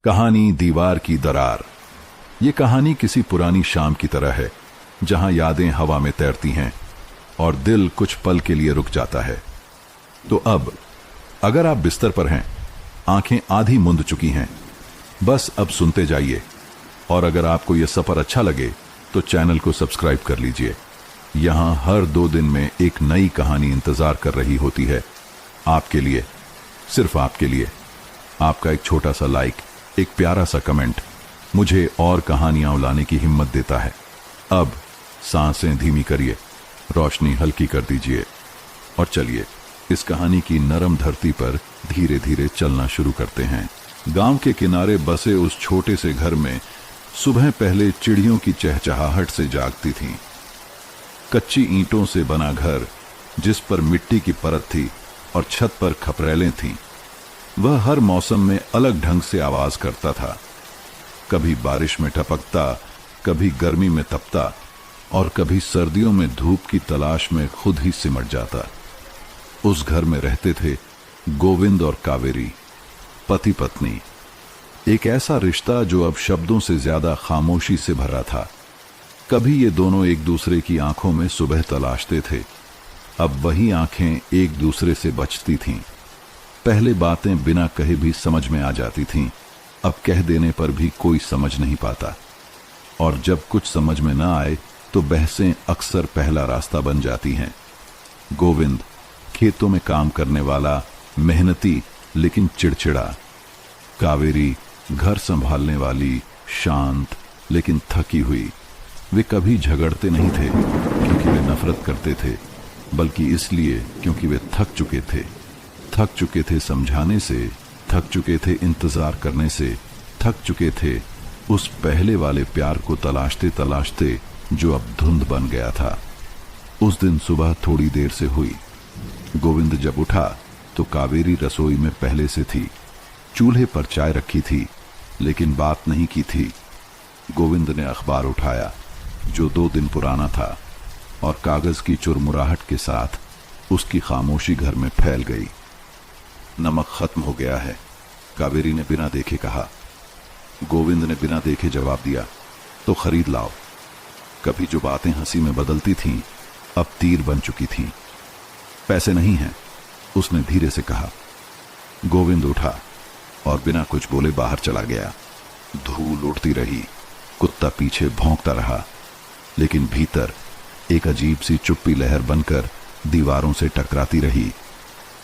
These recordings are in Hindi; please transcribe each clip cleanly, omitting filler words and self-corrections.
कहानी दीवार की दरार। ये कहानी किसी पुरानी शाम की तरह है जहां यादें हवा में तैरती हैं और दिल कुछ पल के लिए रुक जाता है। तो अब अगर आप बिस्तर पर हैं, आंखें आधी मूंद चुकी हैं, बस अब सुनते जाइए। और अगर आपको यह सफर अच्छा लगे तो चैनल को सब्सक्राइब कर लीजिए। यहां हर 2 दिन में एक नई कहानी इंतजार कर रही होती है आपके लिए, सिर्फ आपके लिए। आपका एक छोटा सा लाइक, एक प्यारा सा कमेंट मुझे और कहानियां लाने की हिम्मत देता है। अब सांसें धीमी करिए, रोशनी हल्की कर दीजिए और चलिए इस कहानी की नरम धरती पर धीरे धीरे चलना शुरू करते हैं। गांव के किनारे बसे उस छोटे से घर में सुबह पहले चिड़ियों की चहचहाहट से जागती थी। कच्ची ईंटों से बना घर जिस पर मिट्टी की परत थी और छत पर खपरेलें थीं, वह हर मौसम में अलग ढंग से आवाज करता था। कभी बारिश में टपकता, कभी गर्मी में तपता और कभी सर्दियों में धूप की तलाश में खुद ही सिमट जाता। उस घर में रहते थे गोविंद और कावेरी, पति पत्नी। एक ऐसा रिश्ता जो अब शब्दों से ज्यादा खामोशी से भरा था। कभी ये दोनों एक दूसरे की आंखों में सुबह तलाशते थे, अब वही आंखें एक दूसरे से बचती थीं। पहले बातें बिना कहे भी समझ में आ जाती थीं, अब कह देने पर भी कोई समझ नहीं पाता। और जब कुछ समझ में ना आए तो बहसें अक्सर पहला रास्ता बन जाती हैं। गोविंद खेतों में काम करने वाला, मेहनती लेकिन चिड़चिड़ा। कावेरी घर संभालने वाली, शांत लेकिन थकी हुई। वे कभी झगड़ते नहीं थे क्योंकि वे नफरत करते थे, बल्कि इसलिए क्योंकि वे थक चुके थे समझाने से, थक चुके थे इंतजार करने से, थक चुके थे उस पहले वाले प्यार को तलाशते तलाशते जो अब धुंध बन गया था। उस दिन सुबह थोड़ी देर से हुई। गोविंद जब उठा तो कावेरी रसोई में पहले से थी। चूल्हे पर चाय रखी थी लेकिन बात नहीं की थी। गोविंद ने अखबार उठाया जो 2 दिन पुराना था और कागज की चुरमुराहट के साथ उसकी खामोशी घर में फैल गई। नमक खत्म हो गया है, कावेरी ने बिना देखे कहा। गोविंद ने बिना देखे जवाब दिया, तो खरीद लाओ। कभी जो बातें हंसी में बदलती थीं अब तीर बन चुकी थीं। पैसे नहीं हैं, उसने धीरे से कहा। गोविंद उठा और बिना कुछ बोले बाहर चला गया। धूल उड़ती रही, कुत्ता पीछे भौंकता रहा, लेकिन भीतर एक अजीब सी चुप्पी लहर बनकर दीवारों से टकराती रही।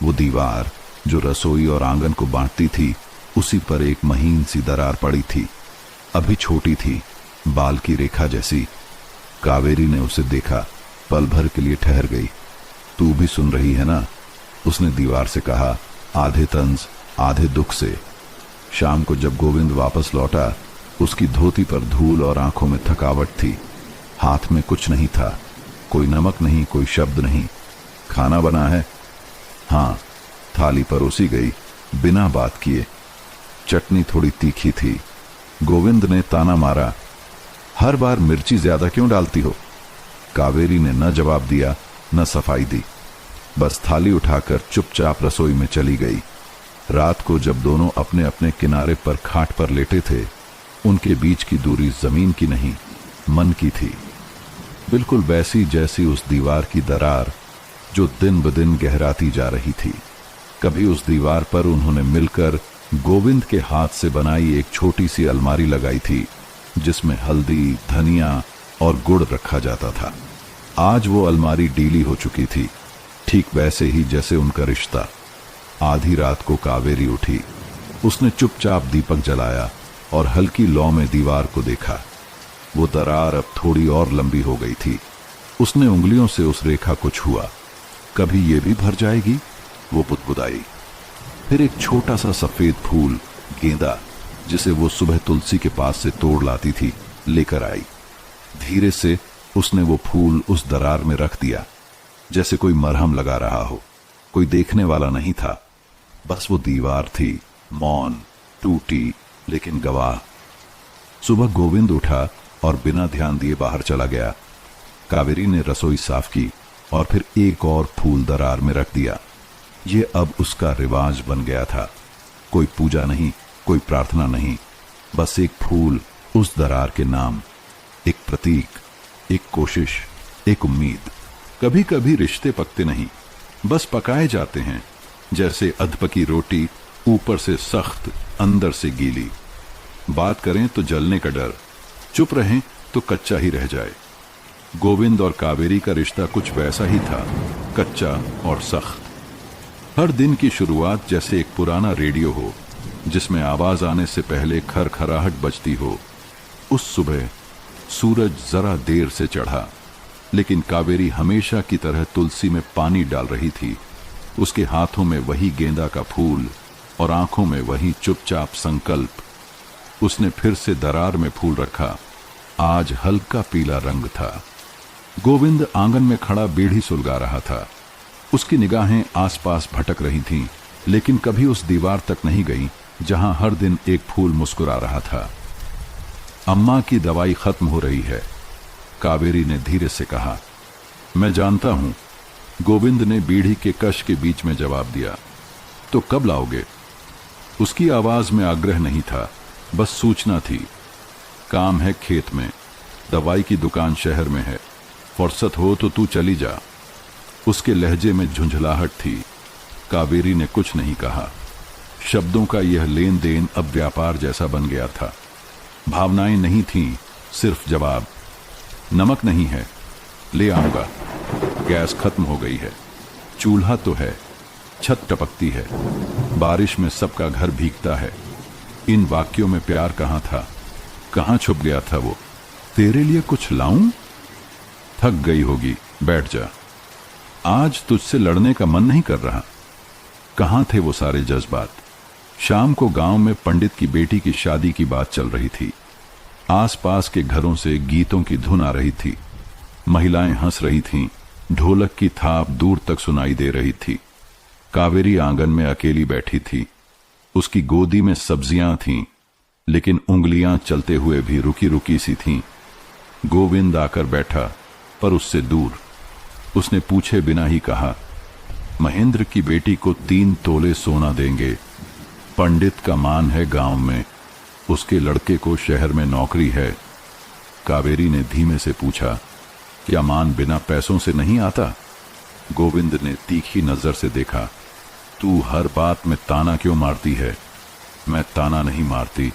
वो दीवार जो रसोई और आंगन को बांटती थी, उसी पर एक महीन सी दरार पड़ी थी। अभी छोटी थी, बाल की रेखा जैसी। कावेरी ने उसे देखा, पल भर के लिए ठहर गई। तू भी सुन रही है ना? उसने दीवार से कहा, आधे तंज आधे दुख से। शाम को जब गोविंद वापस लौटा, उसकी धोती पर धूल और आंखों में थकावट थी। हाथ में कुछ नहीं था, कोई नमक नहीं, कोई शब्द नहीं। खाना बना है? हाँ। थाली परोसी गई बिना बात किए। चटनी थोड़ी तीखी थी। गोविंद ने ताना मारा, हर बार मिर्ची ज्यादा क्यों डालती हो? कावेरी ने न जवाब दिया न सफाई दी, बस थाली उठाकर चुपचाप रसोई में चली गई। रात को जब दोनों अपने अपने किनारे पर खाट पर लेटे थे, उनके बीच की दूरी जमीन की नहीं, मन की थी। बिल्कुल वैसी जैसी उस दीवार की दरार जो दिन ब दिन गहराती जा रही थी। कभी उस दीवार पर उन्होंने मिलकर गोविंद के हाथ से बनाई एक छोटी सी अलमारी लगाई थी जिसमें हल्दी, धनिया और गुड़ रखा जाता था। आज वो अलमारी डीली हो चुकी थी, ठीक वैसे ही जैसे उनका रिश्ता। आधी रात को कावेरी उठी। उसने चुपचाप दीपक जलाया और हल्की लौ में दीवार को देखा। वो दरार अब थोड़ी और लंबी हो गई थी। उसने उंगलियों से उस रेखा को छुआ। कभी ये भी भर जाएगी, वो बुदबुदाई। फिर एक छोटा सा सफेद फूल, गेंदा, जिसे वो सुबह तुलसी के पास से तोड़ लाती थी, लेकर आई। धीरे से उसने वो फूल उस दरार में रख दिया, जैसे कोई मरहम लगा रहा हो। कोई देखने वाला नहीं था, बस वो दीवार थी, मौन, टूटी लेकिन गवाह। सुबह गोविंद उठा और बिना ध्यान दिए बाहर चला गया। कावेरी ने रसोई साफ की और फिर एक और फूल दरार में रख दिया। ये अब उसका रिवाज बन गया था। कोई पूजा नहीं, कोई प्रार्थना नहीं, बस एक फूल, उस दरार के नाम, एक प्रतीक, एक कोशिश, एक उम्मीद। कभी कभी रिश्ते पकते नहीं, बस पकाए जाते हैं, जैसे अधपकी रोटी, ऊपर से सख्त, अंदर से गीली। बात करें तो जलने का डर, चुप रहें तो कच्चा ही रह जाए। गोविंद और कावेरी का रिश्ता कुछ वैसा ही था, कच्चा और सख्त। हर दिन की शुरुआत जैसे एक पुराना रेडियो हो, जिसमें आवाज आने से पहले खरखराहट बजती हो। उस सुबह सूरज जरा देर से चढ़ा, लेकिन कावेरी हमेशा की तरह तुलसी में पानी डाल रही थी। उसके हाथों में वही गेंदा का फूल और आंखों में वही चुपचाप संकल्प। उसने फिर से दरार में फूल रखा। आज हल्का पीला रंग था। गोविंद आंगन में खड़ा बीड़ी सुलगा रहा था। उसकी निगाहें आसपास भटक रही थीं, लेकिन कभी उस दीवार तक नहीं गई जहां हर दिन एक फूल मुस्कुरा रहा था। अम्मा की दवाई खत्म हो रही है, कावेरी ने धीरे से कहा। मैं जानता हूं, गोविंद ने बीड़ी के कश के बीच में जवाब दिया। तो कब लाओगे? उसकी आवाज में आग्रह नहीं था, बस सूचना थी। काम है खेत में, दवाई की दुकान शहर में है, फुर्सत हो तो तू चली जा। उसके लहजे में झुंझलाहट थी। कावेरी ने कुछ नहीं कहा। शब्दों का यह लेन देन अब व्यापार जैसा बन गया था। भावनाएं नहीं थीं, सिर्फ जवाब। नमक नहीं है, ले आऊंगा। गैस खत्म हो गई है, चूल्हा तो है, छत टपकती है, बारिश में सबका घर भीगता है। इन वाक्यों में प्यार कहाँ था? कहाँ छुप गया था वो? तेरे लिए कुछ लाऊं? थक गई होगी, बैठ जा। आज तुझसे लड़ने का मन नहीं कर रहा। कहाँ थे वो सारे जज्बात? शाम को गांव में पंडित की बेटी की शादी की बात चल रही थी। आसपास के घरों से गीतों की धुन आ रही थी। महिलाएं हंस रही थीं, ढोलक की थाप दूर तक सुनाई दे रही थी। कावेरी आंगन में अकेली बैठी थी। उसकी गोदी में सब्जियां थीं, लेकिन उंगलियां चलते हुए भी रुकी रुकी सी थीं। गोविंद आकर बैठा, पर उससे दूर। उसने पूछे बिना ही कहा, महेंद्र की बेटी को 3 तोले सोना देंगे। पंडित का मान है गांव में, उसके लड़के को शहर में नौकरी है। कावेरी ने धीमे से पूछा, क्या मान बिना पैसों से नहीं आता? गोविंद ने तीखी नजर से देखा। तू हर बात में ताना क्यों मारती है? मैं ताना नहीं मारती।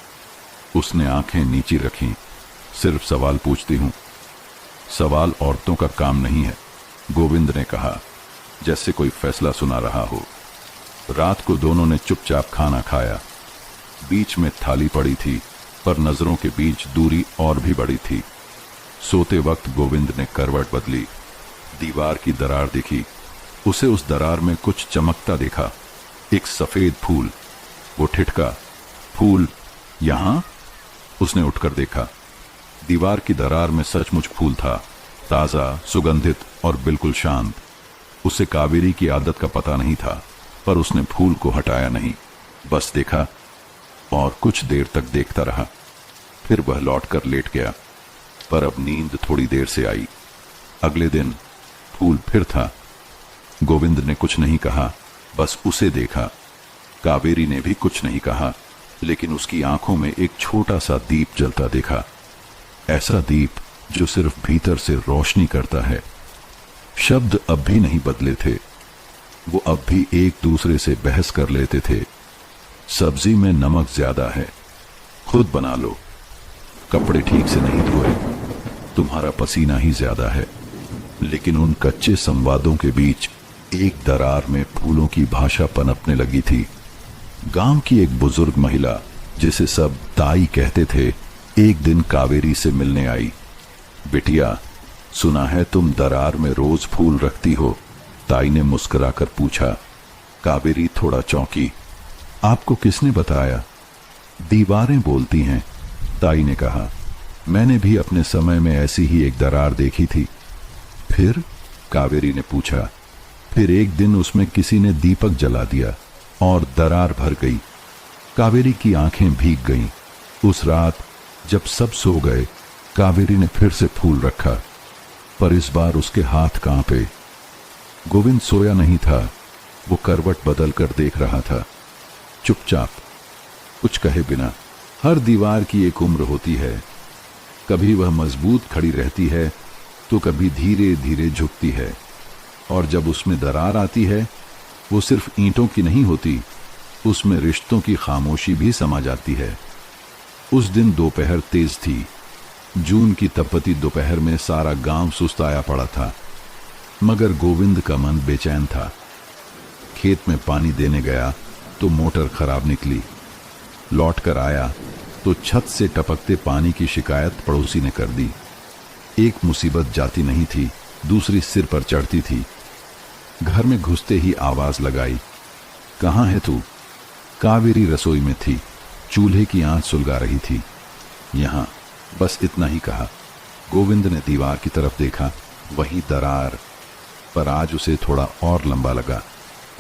उसने आंखें नीची रखीं। सिर्फ सवाल पूछती हूं। सवाल औरतों का काम नहीं है, गोविंद ने कहा, जैसे कोई फैसला सुना रहा हो। रात को दोनों ने चुपचाप खाना खाया। बीच में थाली पड़ी थी, पर नजरों के बीच दूरी और भी बड़ी थी। सोते वक्त गोविंद ने करवट बदली। दीवार की दरार दिखी। उसे उस दरार में कुछ चमकता देखा। एक सफेद फूल। वो ठिठका, फूल यहां? उसने उठकर देखा। दीवार की दरार में सचमुच फूल था, ताजा, सुगंधित और बिल्कुल शांत। उसे कावेरी की आदत का पता नहीं था, पर उसने फूल को हटाया नहीं, बस देखा और कुछ देर तक देखता रहा। फिर वह लौटकर लेट गया, पर अब नींद थोड़ी देर से आई। अगले दिन फूल फिर था। गोविंद ने कुछ नहीं कहा, बस उसे देखा। कावेरी ने भी कुछ नहीं कहा, लेकिन उसकी आंखों में एक छोटा सा दीप जलता देखा। ऐसा दीप जो सिर्फ भीतर से रोशनी करता है। शब्द अब भी नहीं बदले थे। वो अब भी एक दूसरे से बहस कर लेते थे। सब्जी में नमक ज्यादा है, खुद बना लो। कपड़े ठीक से नहीं धोए, तुम्हारा पसीना ही ज्यादा है। लेकिन उन कच्चे संवादों के बीच एक दरार में फूलों की भाषा पनपने लगी थी। गांव की एक बुजुर्ग महिला, जिसे सब ताई कहते थे, एक दिन कावेरी से मिलने आई। बिटिया, सुना है तुम दरार में रोज फूल रखती हो? ताई ने मुस्कुराकर पूछा। कावेरी थोड़ा चौंकी। आपको किसने बताया? दीवारें बोलती हैं, ताई ने कहा। मैंने भी अपने समय में ऐसी ही एक दरार देखी थी। फिर? कावेरी ने पूछा। फिर एक दिन उसमें किसी ने दीपक जला दिया और दरार भर गई। कावेरी की आंखें भीग गईं। उस रात जब सब सो गए, कावेरी ने फिर से फूल रखा, पर इस बार उसके हाथ कांपे। गोविंद सोया नहीं था। वो करवट बदल कर देख रहा था, चुपचाप, कुछ कहे बिना। हर दीवार की एक उम्र होती है, कभी वह मजबूत खड़ी रहती है तो कभी धीरे धीरे झुकती है, और जब उसमें दरार आती है वो सिर्फ ईंटों की नहीं होती, उसमें रिश्तों की खामोशी भी समा जाती है। उस दिन दोपहर तेज थी। जून की तपती दोपहर में सारा गांव सुस्ताया पड़ा था, मगर गोविंद का मन बेचैन था। खेत में पानी देने गया तो मोटर खराब निकली। लौट कर आया तो छत से टपकते पानी की शिकायत पड़ोसी ने कर दी। एक मुसीबत जाती नहीं थी, दूसरी सिर पर चढ़ती थी। घर में घुसते ही आवाज लगाई, कहाँ है तू? कावेरी रसोई में थी, चूल्हे की आंच सुलगा रही थी। यहां, बस इतना ही कहा। गोविंद ने दीवार की तरफ देखा, वही दरार, पर आज उसे थोड़ा और लंबा लगा,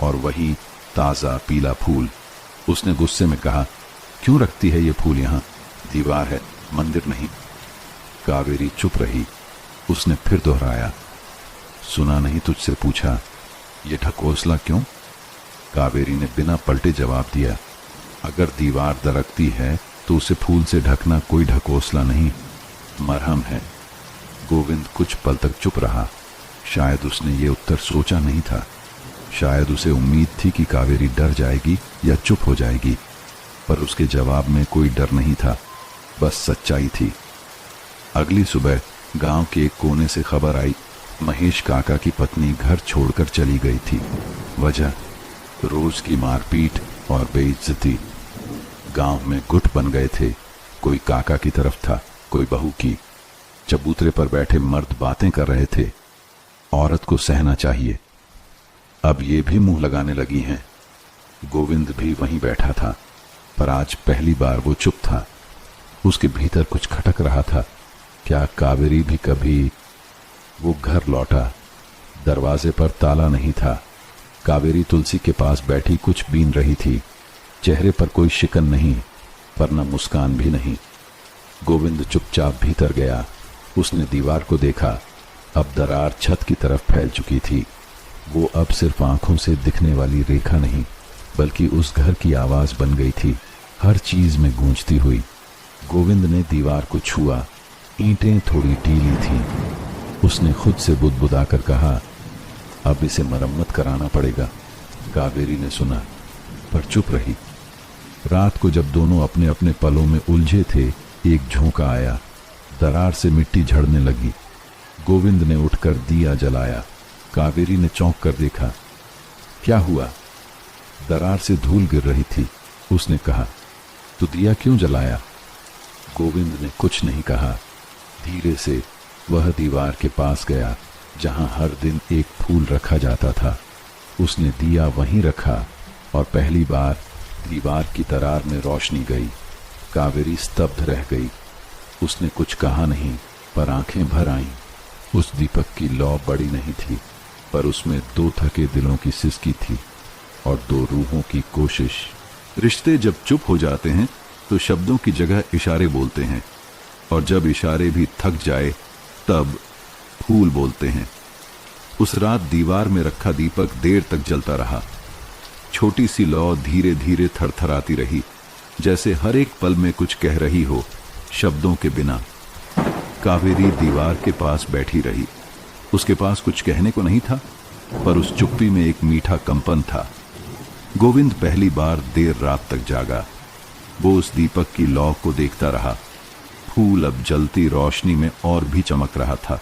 और वही ताजा पीला फूल। उसने गुस्से में कहा, क्यों रखती है ये फूल यहां? दीवार है, मंदिर नहीं। कावेरी चुप रही। उसने फिर दोहराया, सुना नहीं तुझसे पूछा, ये ढकोसला क्यों? कावेरी ने बिना पलटे जवाब दिया, अगर दीवार दरकती है तो उसे फूल से ढकना कोई ढकोसला नहीं, मरहम है। गोविंद कुछ पल तक चुप रहा। शायद उसने ये उत्तर सोचा नहीं था। शायद उसे उम्मीद थी कि कावेरी डर जाएगी या चुप हो जाएगी, पर उसके जवाब में कोई डर नहीं था, बस सच्चाई थी। अगली सुबह गांव के एक कोने से खबर आई, महेश काका की पत्नी घर छोड़कर चली गई थी। वजह, रोज की मारपीट और बेइज्जती। गांव में गुट बन गए थे, कोई काका की तरफ था, कोई बहू की। चबूतरे पर बैठे मर्द बातें कर रहे थे, औरत को सहना चाहिए। अब ये भी मुंह लगाने लगी हैं। गोविंद भी वहीं बैठा था, पर आज पहली बार वो चुप था। उसके भीतर कुछ खटक रहा था, क्या कावेरी भी कभी? वो घर लौटा। दरवाजे पर ताला नहीं था। कावेरी तुलसी के पास बैठी कुछ बीन रही थी। चेहरे पर कोई शिकन नहीं, पर न मुस्कान भी नहीं। गोविंद चुपचाप भीतर गया। उसने दीवार को देखा, अब दरार छत की तरफ फैल चुकी थी। वो अब सिर्फ आंखों से दिखने वाली रेखा नहीं, बल्कि उस घर की आवाज बन गई थी, हर चीज में गूंजती हुई। गोविंद ने दीवार को छुआ। ईंटें थोड़ी ढीली थीं। उसने खुद से बुदबुदाकर कहा, अब इसे मरम्मत कराना पड़ेगा। कावेरी ने सुना, पर चुप रही। रात को जब दोनों अपने अपने पलों में उलझे थे, एक झोंका आया। दरार से मिट्टी झड़ने लगी। गोविंद ने उठकर दिया जलाया। कावेरी ने चौंक कर देखा, क्या हुआ? दरार से धूल गिर रही थी। उसने कहा, तो दिया क्यों जलाया? गोविंद ने कुछ नहीं कहा। धीरे से वह दीवार के पास गया जहां हर दिन एक फूल रखा जाता था। उसने दिया वहीं रखा, और पहली बार दीवार की दरार में रोशनी गई। कावेरी स्तब्ध रह गई। उसने कुछ कहा नहीं, पर आंखें भर आईं। उस दीपक की लौ बड़ी नहीं थी, पर उसमें दो थके दिलों की सिसकी थी और दो रूहों की कोशिश। रिश्ते जब चुप हो जाते हैं तो शब्दों की जगह इशारे बोलते हैं, और जब इशारे भी थक जाए तब फूल बोलते हैं। उस रात दीवार में रखा दीपक देर तक जलता रहा। छोटी सी लौ धीरे धीरे थरथराती रही, जैसे हर एक पल में कुछ कह रही हो, शब्दों के बिना। कावेरी दीवार के पास बैठी रही। उसके पास कुछ कहने को नहीं था, पर उस चुप्पी में एक मीठा कंपन था। गोविंद पहली बार देर रात तक जागा। वो उस दीपक की लौ को देखता रहा। फूल अब जलती रोशनी में और भी चमक रहा था।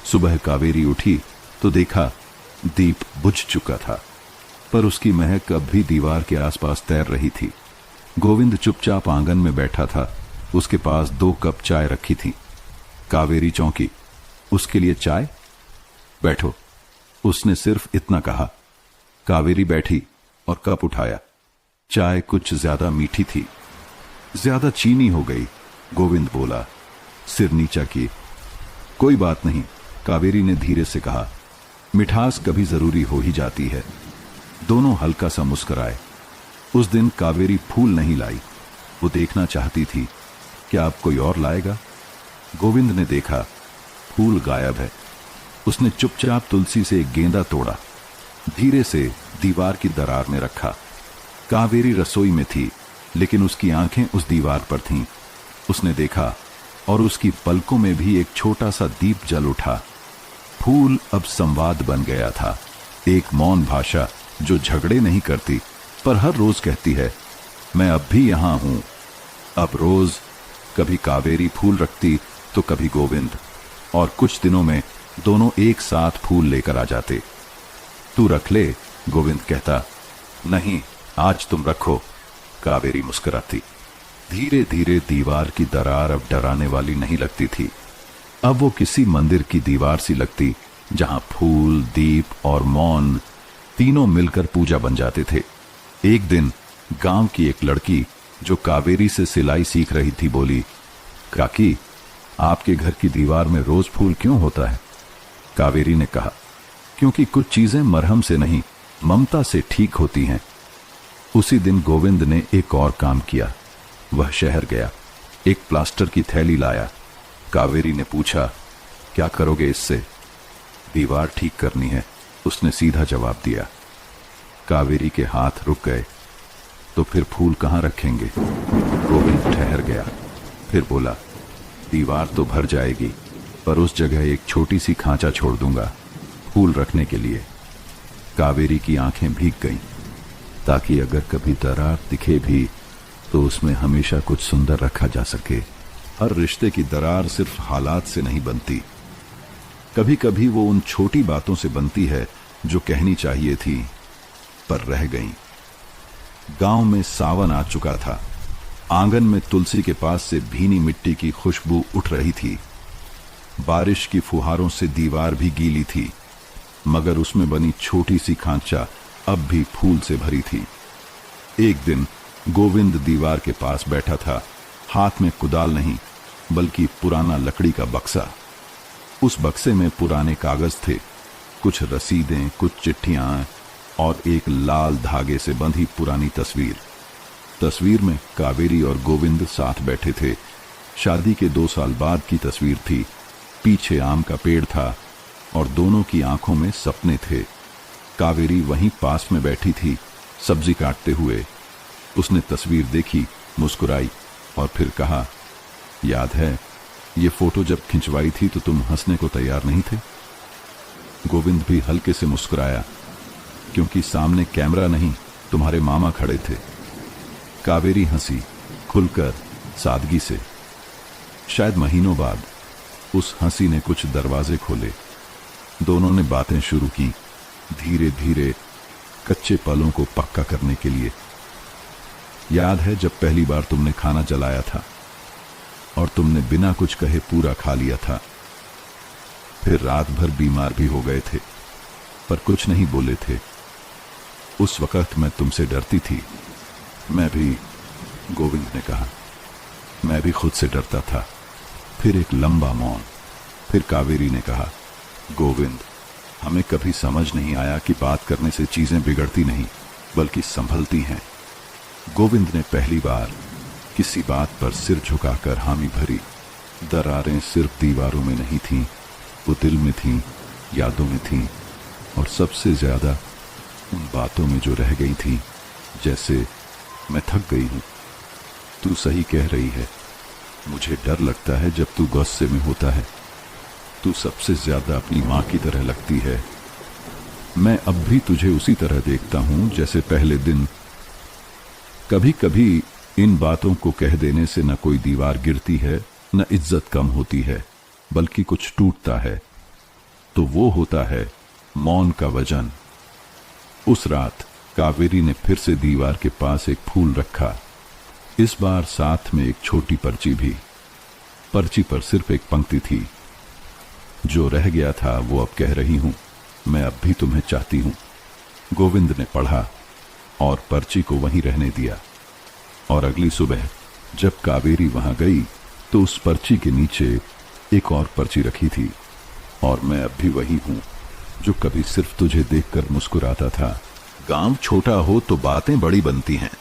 सुबह कावेरी उठी तो देखा दीप बुझ चुका था, पर उसकी महक अब भी दीवार के आसपास तैर रही थी। गोविंद चुपचाप आंगन में बैठा था। उसके पास 2 कप चाय रखी थी। कावेरी चौंकी। उसके लिए चाय? बैठो। उसने सिर्फ इतना कहा। कावेरी बैठी और कप उठाया। चाय कुछ ज्यादा मीठी थी, ज्यादा चीनी हो गई। गोविंद बोला, सिर नीचा किए। कोई बात नहीं, कावेरी ने धीरे से कहा। मिठास कभी जरूरी हो ही जाती है। दोनों हल्का सा मुस्कुराए। उस दिन कावेरी फूल नहीं लाई। वो देखना चाहती थी, क्या अब कोई और लाएगा? गोविंद ने देखा, फूल गायब है। उसने चुपचाप तुलसी से एक गेंदा तोड़ा, धीरे से दीवार की दरार में रखा। कावेरी रसोई में थी। लेकिन उसकी आंखें उस दीवार पर थीं। उसने देखा और उसकी पलकों में भी एक छोटा सा दीप जल उठा। फूल अब संवाद बन गया था, एक मौन भाषा जो झगड़े नहीं करती पर हर रोज कहती है, मैं अब भी यहां हूं। अब रोज कभी कावेरी फूल रखती तो कभी गोविंद, और कुछ दिनों में दोनों एक साथ फूल लेकर आ जाते। तू रख ले, गोविंद कहता। नहीं, आज तुम रखो, कावेरी मुस्कुराती। धीरे धीरे दीवार की दरार अब डराने वाली नहीं लगती थी। अब वो किसी मंदिर की दीवार सी लगती, जहां फूल, दीप और मौन तीनों मिलकर पूजा बन जाते थे। एक दिन गांव की एक लड़की जो कावेरी से सिलाई सीख रही थी बोली, काकी, आपके घर की दीवार में रोज फूल क्यों होता है? कावेरी ने कहा, क्योंकि कुछ चीजें मरहम से नहीं, ममता से ठीक होती हैं। उसी दिन गोविंद ने एक और काम किया। वह शहर गया, एक प्लास्टर की थैली लाया। कावेरी ने पूछा, क्या करोगे इससे? दीवार ठीक करनी है, उसने सीधा जवाब दिया। कावेरी के हाथ रुक गए। तो फिर फूल कहां रखेंगे? गोविंद ठहर गया, फिर बोला, दीवार तो भर जाएगी, पर उस जगह एक छोटी सी खांचा छोड़ दूंगा फूल रखने के लिए। कावेरी की आंखें भीग गईं, ताकि अगर कभी दरार दिखे भी तो उसमें हमेशा कुछ सुंदर रखा जा सके। हर रिश्ते की दरार सिर्फ हालात से नहीं बनती, कभी कभी वो उन छोटी बातों से बनती है जो कहनी चाहिए थी पर रह गईं। गांव में सावन आ चुका था। आंगन में तुलसी के पास से भीनी मिट्टी की खुशबू उठ रही थी। बारिश की फुहारों से दीवार भी गीली थी, मगर उसमें बनी छोटी सी खांचा अब भी फूल से भरी थी। एक दिन गोविंद दीवार के पास बैठा था, हाथ में कुदाल नहीं बल्कि पुराना लकड़ी का बक्सा। उस बक्से में पुराने कागज थे, कुछ रसीदें, कुछ चिट्ठियां और एक लाल धागे से बंधी पुरानी तस्वीर। तस्वीर में कावेरी और गोविंद साथ बैठे थे। शादी के 2 साल बाद की तस्वीर थी। पीछे आम का पेड़ था और दोनों की आंखों में सपने थे। कावेरी वहीं पास में बैठी थी, सब्जी काटते हुए। उसने तस्वीर देखी, मुस्कुराई और फिर कहा, याद है ये फोटो जब खिंचवाई थी तो तुम हंसने को तैयार नहीं थे? गोविंद भी हल्के से मुस्कुराया, क्योंकि सामने कैमरा नहीं, तुम्हारे मामा खड़े थे। कावेरी हंसी, खुलकर, सादगी से। शायद महीनों बाद उस हंसी ने कुछ दरवाजे खोले। दोनों ने बातें शुरू की, धीरे धीरे, कच्चे पलों को पक्का करने के लिए। याद है जब पहली बार तुमने खाना जलाया था और तुमने बिना कुछ कहे पूरा खा लिया था? फिर रात भर बीमार भी हो गए थे, पर कुछ नहीं बोले थे। उस वक्त मैं तुमसे डरती थी। मैं भी, गोविंद ने कहा, मैं भी खुद से डरता था। फिर एक लंबा मौन। फिर कावेरी ने कहा, गोविंद, हमें कभी समझ नहीं आया कि बात करने से चीजें बिगड़ती नहीं बल्कि संभलती हैं। गोविंद ने पहली बार किसी बात पर सिर झुकाकर हामी भरी। दरारें सिर्फ दीवारों में नहीं थीं, वो दिल में थीं, यादों में थीं, और सबसे ज्यादा उन बातों में जो रह गई थी। जैसे, मैं थक गई हूं, तू सही कह रही है, मुझे डर लगता है जब तू गुस्से में होता है, तू सबसे ज्यादा अपनी मां की तरह लगती है, मैं अब भी तुझे उसी तरह देखता हूं जैसे पहले दिन। कभी कभी इन बातों को कह देने से न कोई दीवार गिरती है, न इज्जत कम होती है, बल्कि कुछ टूटता है। तो वो होता है मौन का वजन। उस रात कावेरी ने फिर से दीवार के पास एक फूल रखा, इस बार साथ में एक छोटी पर्ची भी। पर्ची पर सिर्फ एक पंक्ति थी, जो रह गया था वो अब कह रही हूं, मैं अब भी तुम्हें चाहती हूं। गोविंद ने पढ़ा और पर्ची को वहीं रहने दिया। और अगली सुबह जब कावेरी वहां गई तो उस पर्ची के नीचे एक और पर्ची रखी थी, और मैं अब भी वही हूं जो कभी सिर्फ तुझे देखकर मुस्कुराता था। गांव छोटा हो तो बातें बड़ी बनती हैं।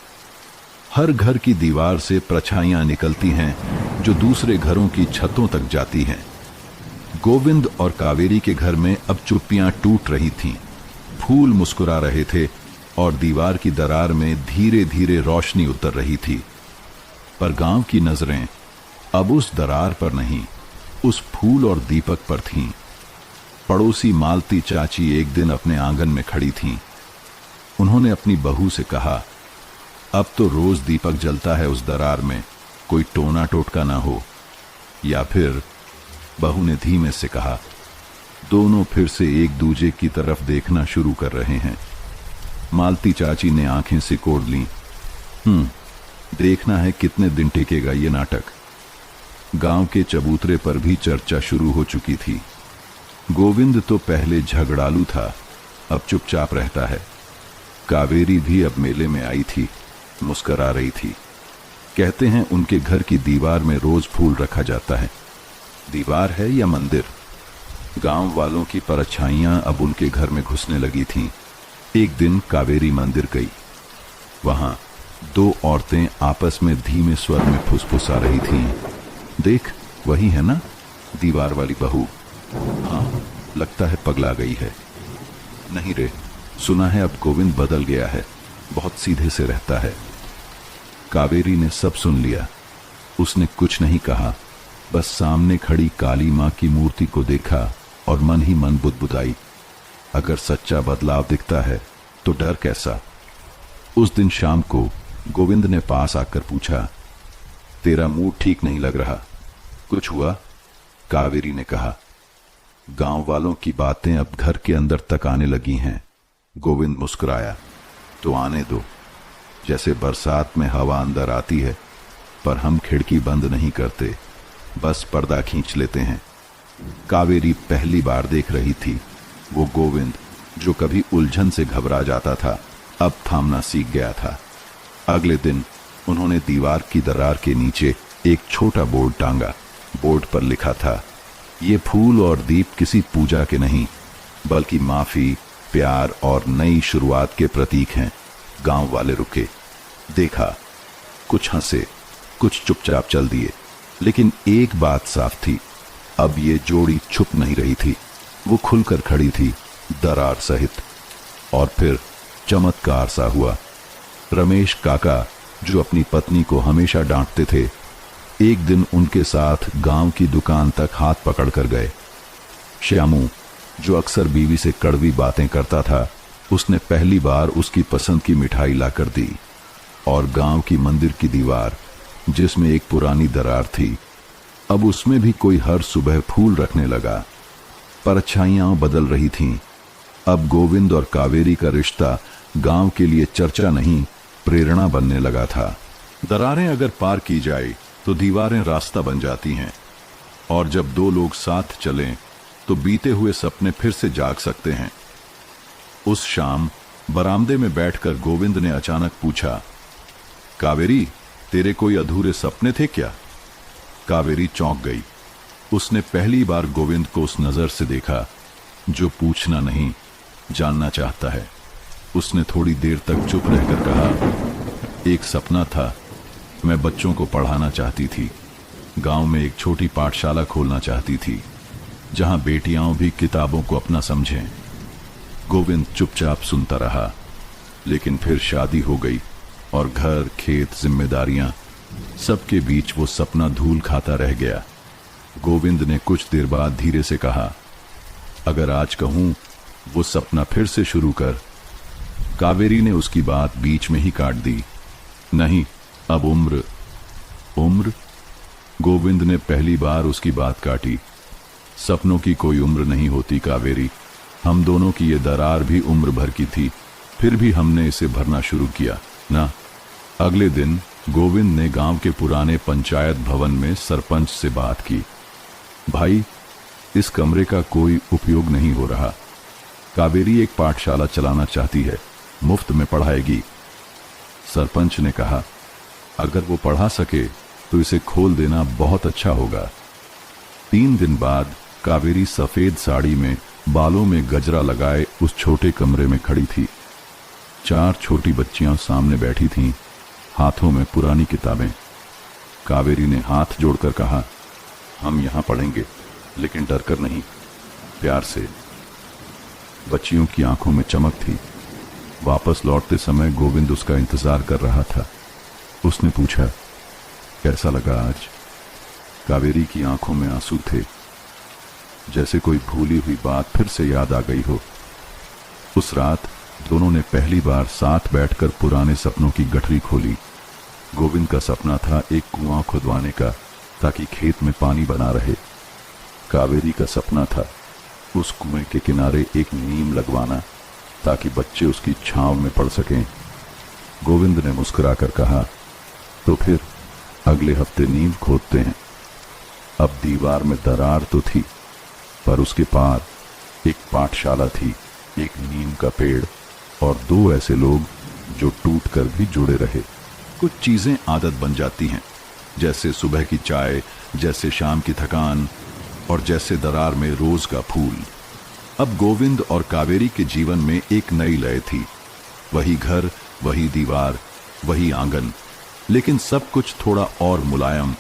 हर घर की दीवार से परछाइयां निकलती हैं जो दूसरे घरों की छतों तक जाती हैं। गोविंद और कावेरी के घर में अब चुप्पियां टूट रही थीं। फूल मुस्कुरा रहे थे और दीवार की दरार में धीरे धीरे रोशनी उतर रही थी। पर गांव की नजरें अब उस दरार पर नहीं, उस फूल और दीपक पर थीं। पड़ोसी मालती चाची एक दिन अपने आंगन में खड़ी थीं। उन्होंने अपनी बहू से कहा, अब तो रोज दीपक जलता है उस दरार में, कोई टोना टोटका ना हो। या फिर बहू ने धीमे से कहा, दोनों फिर से एक दूजे की तरफ देखना शुरू कर रहे हैं। मालती चाची ने आंखें सिकोड़ लीं। देखना है कितने दिन टिकेगा ये नाटक। गांव के चबूतरे पर भी चर्चा शुरू हो चुकी थी। गोविंद तो पहले झगड़ालू था, अब चुपचाप रहता है। कावेरी भी अब मेले में आई थी, मुस्करा रही थी। कहते हैं उनके घर की दीवार में रोज फूल रखा जाता है। दीवार है या मंदिर? गांव वालों की परछाइयां अब उनके घर में घुसने लगी थीं। एक दिन कावेरी मंदिर गई। वहां दो औरतें आपस में धीमे स्वर में फुसफुसा रही थीं। देख, वही है ना दीवार वाली बहू? हाँ, लगता है पगला गई है। नहीं रे, सुना है अब गोविंद बदल गया है, बहुत सीधे से रहता है। कावेरी ने सब सुन लिया। उसने कुछ नहीं कहा, बस सामने खड़ी काली मां की मूर्ति को देखा और मन ही मन बुदबुदाई, अगर सच्चा बदलाव दिखता है तो डर कैसा। उस दिन शाम को गोविंद ने पास आकर पूछा, तेरा मूड ठीक नहीं लग रहा, कुछ हुआ? कावेरी ने कहा, गांव वालों की बातें अब घर के अंदर तक आने लगी हैं। गोविंद मुस्कुराया, तो आने दो। जैसे बरसात में हवा अंदर आती है, पर हम खिड़की बंद नहीं करते, बस पर्दा खींच लेते हैं। कावेरी पहली बार देख रही थी वो गोविंद जो कभी उलझन से घबरा जाता था, अब थामना सीख गया था। अगले दिन उन्होंने दीवार की दरार के नीचे एक छोटा बोर्ड टांगा। बोर्ड पर लिखा था, ये फूल और दीप किसी पूजा के नहीं, बल्कि माफी, प्यार और नई शुरुआत के प्रतीक हैं। गांव वाले रुके, देखा, कुछ हंसे, कुछ चुपचाप चल दिए, लेकिन एक बात साफ थी, अब ये जोड़ी छुप नहीं रही थी, वो खुलकर खड़ी थी, दरार सहित। और फिर चमत्कार सा हुआ। रमेश काका, जो अपनी पत्नी को हमेशा डांटते थे, एक दिन उनके साथ गांव की दुकान तक हाथ पकड़कर गए। श्यामू, जो अक्सर बीवी से कड़वी बातें करता था, उसने पहली बार उसकी पसंद की मिठाई लाकर दी। और गांव की मंदिर की दीवार, जिसमें एक पुरानी दरार थी, अब उसमें भी कोई हर सुबह फूल रखने लगा। परछाइयां बदल रही थीं। अब गोविंद और कावेरी का रिश्ता गांव के लिए चर्चा नहीं, प्रेरणा बनने लगा था। दरारें अगर पार की जाए तो दीवारें रास्ता बन जाती हैं, और जब दो लोग साथ चलें तो बीते हुए सपने फिर से जाग सकते हैं। उस शाम बरामदे में बैठकर गोविंद ने अचानक पूछा, कावेरी, तेरे कोई अधूरे सपने थे क्या? कावेरी चौंक गई। उसने पहली बार गोविंद को उस नजर से देखा जो पूछना नहीं, जानना चाहता है। उसने थोड़ी देर तक चुप रहकर कहा, एक सपना था, मैं बच्चों को पढ़ाना चाहती थी। गांव में एक छोटी पाठशाला खोलना चाहती थी, जहां बेटियां भी किताबों को अपना समझें। गोविंद चुपचाप सुनता रहा, लेकिन फिर शादी हो गई और घर, खेत, जिम्मेदारियां, सबके बीच वो सपना धूल खाता रह गया। गोविंद ने कुछ देर बाद धीरे से कहा, अगर आज कहूं वो सपना फिर से शुरू कर। कावेरी ने उसकी बात बीच में ही काट दी, नहीं, अब उम्र। उम्र? गोविंद ने पहली बार उसकी बात काटी। सपनों की कोई उम्र नहीं होती कावेरी, हम दोनों की ये दरार भी उम्र भर की थी, फिर भी हमने इसे भरना शुरू किया ना। अगले दिन गोविंद ने गांव के पुराने पंचायत भवन में सरपंच से बात की, भाई, इस कमरे का कोई उपयोग नहीं हो रहा। कावेरी एक पाठशाला चलाना चाहती है, मुफ्त में पढ़ाएगी। सरपंच ने कहा, अगर वो पढ़ा सके तो इसे खोल देना बहुत अच्छा होगा। 3 दिन बाद कावेरी सफेद साड़ी में, बालों में गजरा लगाए उस छोटे कमरे में खड़ी थी। 4 छोटी बच्चियां सामने बैठी थीं, हाथों में पुरानी किताबें। कावेरी ने हाथ जोड़कर कहा, हम यहां पढ़ेंगे, लेकिन डरकर नहीं, प्यार से। बच्चियों की आंखों में चमक थी, वापस लौटते समय गोविंद उसका इंतजार कर रहा था। उसने पूछा, कैसा लगा आज? कावेरी की आंखों में आंसू थे, जैसे कोई भूली हुई बात फिर से याद आ गई हो। उस रात दोनों ने पहली बार साथ बैठकर पुराने सपनों की गठरी खोली। गोविंद का सपना था एक कुआं खुदवाने का, ताकि खेत में पानी बना रहे। कावेरी का सपना था उस कुएं के किनारे एक नीम लगवाना, ताकि बच्चे उसकी छांव में पड़ सकें। गोविंद ने मुस्कुराकर कहा, तो फिर अगले हफ्ते नींव खोदते हैं। अब दीवार में दरार तो थी, पर उसके पार एक पाठशाला थी, एक नीम का पेड़ और दो ऐसे लोग जो टूटकर भी जुड़े रहे। कुछ चीजें आदत बन जाती हैं, जैसे सुबह की चाय, जैसे शाम की थकान और जैसे दरार में रोज का फूल। अब गोविंद और कावेरी के जीवन में एक नई लय थी। वही घर, वही दीवार, वही आंगन, लेकिन सब कुछ थोड़ा और मुलायम,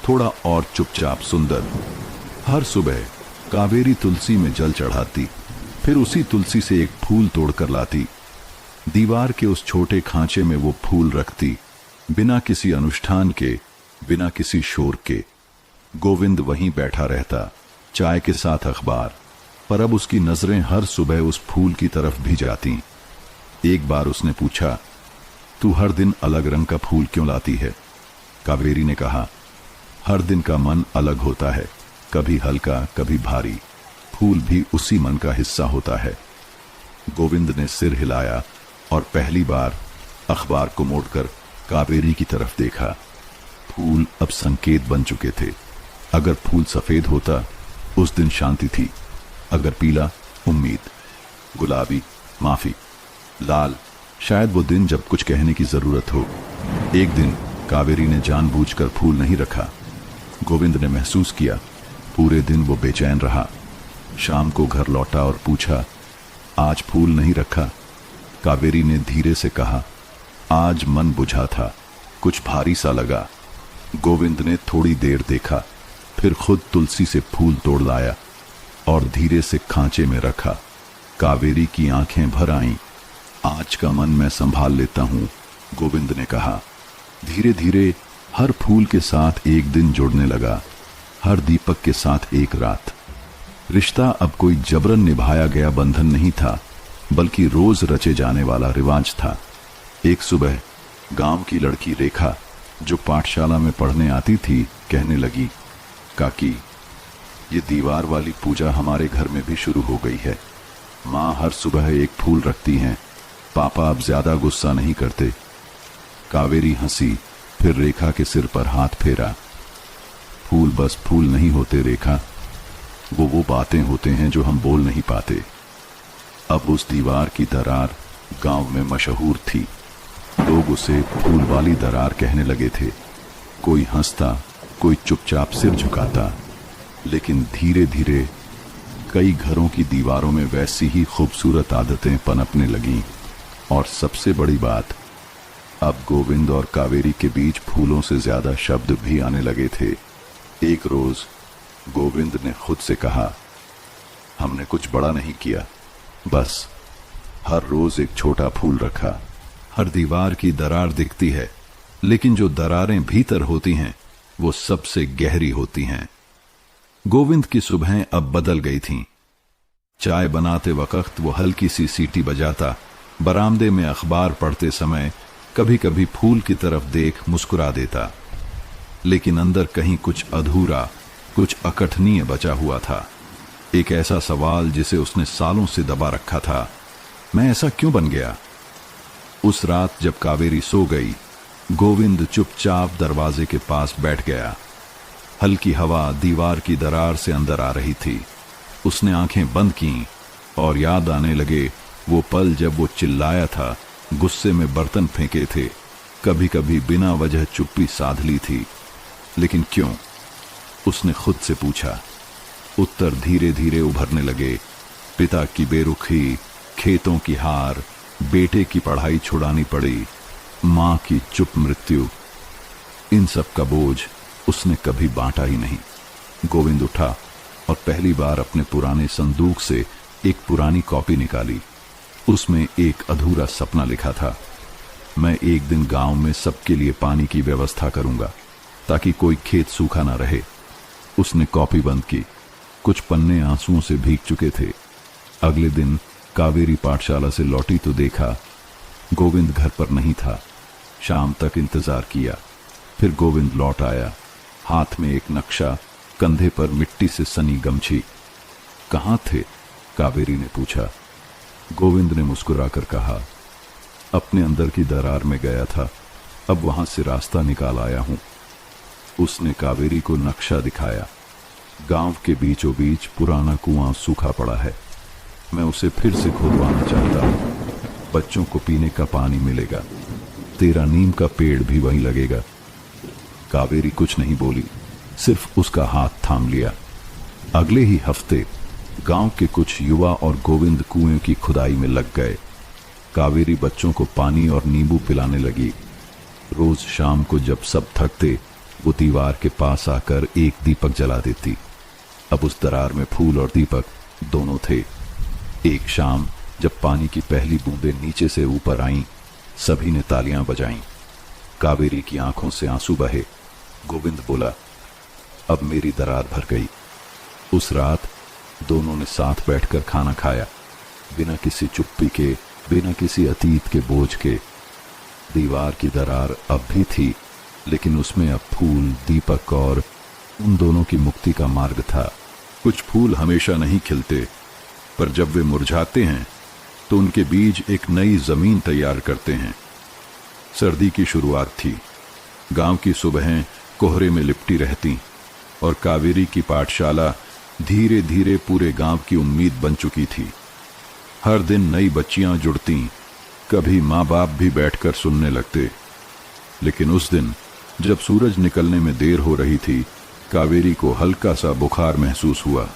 थोड़ा और चुपचाप सुंदर। हर सुबह कावेरी तुलसी में जल चढ़ाती, फिर उसी तुलसी से एक फूल तोड़कर लाती। दीवार के उस छोटे खांचे में वो फूल रखती, बिना किसी अनुष्ठान के, बिना किसी शोर के। गोविंद वहीं बैठा रहता, चाय के साथ अखबार, पर अब उसकी नजरें हर सुबह उस फूल की तरफ भी जाती। एक बार उसने पूछा, तू हर दिन अलग रंग का फूल क्यों लाती है? कावेरी ने कहा, हर दिन का मन अलग होता है, कभी हल्का, कभी भारी। फूल भी उसी मन का हिस्सा होता है। गोविंद ने सिर हिलाया और पहली बार अखबार को मोड़कर कावेरी की तरफ देखा। फूल अब संकेत बन चुके थे। अगर फूल सफेद होता, उस दिन शांति थी। अगर पीला, उम्मीद। गुलाबी, माफी। लाल, शायद वो दिन जब कुछ कहने की जरूरत हो। एक दिन कावेरी ने जानबूझकर फूल नहीं रखा। गोविंद ने महसूस किया, पूरे दिन वो बेचैन रहा। शाम को घर लौटा और पूछा, आज फूल नहीं रखा? कावेरी ने धीरे से कहा, आज मन बुझा था, कुछ भारी सा लगा। गोविंद ने थोड़ी देर देखा, फिर खुद तुलसी से फूल तोड़ लाया और धीरे से खांचे में रखा। कावेरी की आंखें भर आईं। आज का मन मैं संभाल लेता हूं, गोविंद ने कहा। धीरे धीरे हर फूल के साथ एक दिन जुड़ने लगा, हर दीपक के साथ एक रात। रिश्ता अब कोई जबरन निभाया गया बंधन नहीं था, बल्कि रोज रचे जाने वाला रिवाज था। एक सुबह गांव की लड़की रेखा, जो पाठशाला में पढ़ने आती थी, कहने लगी, काकी, ये दीवार वाली पूजा हमारे घर में भी शुरू हो गई है। माँ हर सुबह एक फूल रखती हैं, पापा अब ज्यादा गुस्सा नहीं करते। कावेरी हंसी, फिर रेखा के सिर पर हाथ फेरा। फूल बस फूल नहीं होते रेखा, वो बातें होते हैं जो हम बोल नहीं पाते। अब उस दीवार की दरार गांव में मशहूर थी। लोग उसे फूल वाली दरार कहने लगे थे। कोई हंसता, कोई चुपचाप सिर झुकाता, लेकिन धीरे धीरे कई घरों की दीवारों में वैसी ही खूबसूरत आदतें पनपने लगीं। और सबसे बड़ी बात, अब गोविंद और कावेरी के बीच फूलों से ज्यादा शब्द भी आने लगे थे। एक रोज गोविंद ने खुद से कहा, हमने कुछ बड़ा नहीं किया, बस हर रोज एक छोटा फूल रखा। हर दीवार की दरार दिखती है, लेकिन जो दरारें भीतर होती हैं वो सबसे गहरी होती हैं। गोविंद की सुबहें अब बदल गई थीं। चाय बनाते वक्त वो हल्की सी सीटी बजाता, बरामदे में अखबार पढ़ते समय कभी कभी फूल की तरफ देख मुस्कुरा देता, लेकिन अंदर कहीं कुछ अधूरा, कुछ अकथनीय बचा हुआ था। एक ऐसा सवाल जिसे उसने सालों से दबा रखा था, मैं ऐसा क्यों बन गया? उस रात जब कावेरी सो गई, गोविंद चुपचाप दरवाजे के पास बैठ गया। हल्की हवा दीवार की दरार से अंदर आ रही थी। उसने आंखें बंद की और याद आने लगे वो पल जब वो चिल्लाया था, गुस्से में बर्तन फेंके थे, कभी कभी बिना वजह चुप्पी साध ली थी। लेकिन क्यों? उसने खुद से पूछा। उत्तर धीरे धीरे उभरने लगे। पिता की बेरुखी, खेतों की हार, बेटे की पढ़ाई छुड़ानी पड़ी, मां की चुप मृत्यु, इन सब का बोझ उसने कभी बांटा ही नहीं। गोविंद उठा और पहली बार अपने पुराने संदूक से एक पुरानी कॉपी निकाली। उसमें एक अधूरा सपना लिखा था। मैं एक दिन गांव में सबके लिए पानी की व्यवस्था करूंगा ताकि कोई खेत सूखा ना रहे। उसने कॉपी बंद की। कुछ पन्ने आंसुओं से भीग चुके थे। अगले दिन कावेरी पाठशाला से लौटी तो देखा गोविंद घर पर नहीं था। शाम तक इंतजार किया, फिर गोविंद लौट आया, हाथ में एक नक्शा, कंधे पर मिट्टी से सनी गमछी। कहाँ थे? कावेरी ने पूछा। गोविंद ने मुस्कुराकर कहा, अपने अंदर की दरार में गया था, अब वहां से रास्ता निकाल आया हूं। उसने कावेरी को नक्शा दिखाया। गांव के बीचों बीच पुराना कुआं सूखा पड़ा है। मैं उसे फिर से खोदवाना चाहता हूं। बच्चों को पीने का पानी मिलेगा। तेरा नीम का पेड़ भी वहीं लगेगा। कावेरी कुछ नहीं बोली, सिर्फ उसका हाथ थाम लिया। अगले ही हफ्ते गांव के कुछ युवा और गोविंद कुएं की खुदाई में लग गए। कावेरी बच्चों को पानी और नींबू पिलाने लगी। रोज शाम को जब सब थकते, वो दीवार के पास आकर एक दीपक जला देती। अब उस दरार में फूल और दीपक दोनों थे। एक शाम जब पानी की पहली बूंदें नीचे से ऊपर आईं, सभी ने तालियां बजाईं। कावेरी की आंखों से आंसू बहे। गोविंद बोला, अब मेरी दरार भर गई। उस रात दोनों ने साथ बैठकर खाना खाया, बिना किसी चुप्पी के, बिना किसी अतीत के बोझ के। दीवार की दरार अब भी थी, लेकिन उसमें अब फूल, दीपक और उन दोनों की मुक्ति का मार्ग था। कुछ फूल हमेशा नहीं खिलते, पर जब वे मुरझाते हैं तो उनके बीज एक नई जमीन तैयार करते हैं। सर्दी की शुरुआत थी। गांव की सुबहें कोहरे में लिपटी रहती और कावेरी की पाठशाला धीरे धीरे पूरे गांव की उम्मीद बन चुकी थी। हर दिन नई बच्चियां जुड़ती, कभी माँ बाप भी बैठकर सुनने लगते। लेकिन उस दिन जब सूरज निकलने में देर हो रही थी, कावेरी को हल्का सा बुखार महसूस हुआ।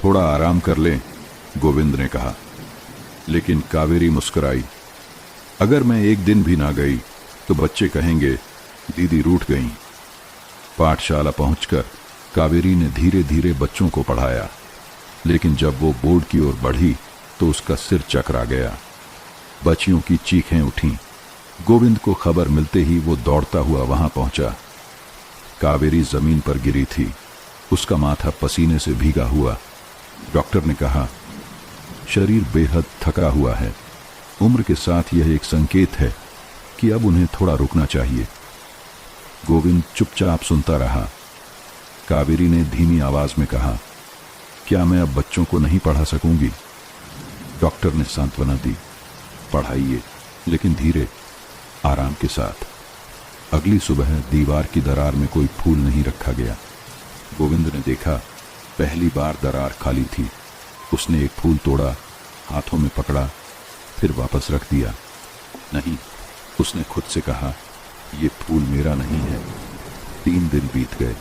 थोड़ा आराम कर ले, गोविंद ने कहा। लेकिन कावेरी मुस्कुराई। अगर मैं एक दिन भी ना गई तो बच्चे कहेंगे दीदी रूठ गईं। पाठशाला पहुंचकर कावेरी ने धीरे धीरे बच्चों को पढ़ाया, लेकिन जब वो बोर्ड की ओर बढ़ी तो उसका सिर चकरा गया। बच्चियों की चीखें उठीं। गोविंद को खबर मिलते ही वो दौड़ता हुआ वहां पहुंचा। कावेरी जमीन पर गिरी थी, उसका माथा पसीने से भीगा हुआ। डॉक्टर ने कहा, शरीर बेहद थका हुआ है। उम्र के साथ यह एक संकेत है कि अब उन्हें थोड़ा रुकना चाहिए। गोविंद चुपचाप सुनता रहा। कावेरी ने धीमी आवाज में कहा, क्या मैं अब बच्चों को नहीं पढ़ा सकूंगी? डॉक्टर ने सांत्वना दी, पढ़ाइए, लेकिन धीरे, आराम के साथ। अगली सुबह दीवार की दरार में कोई फूल नहीं रखा गया। गोविंद ने देखा, पहली बार दरार खाली थी। उसने एक फूल तोड़ा, हाथों में पकड़ा, फिर वापस रख दिया। नहीं, उसने खुद से कहा, ये फूल मेरा नहीं है। 3 दिन बीत गए।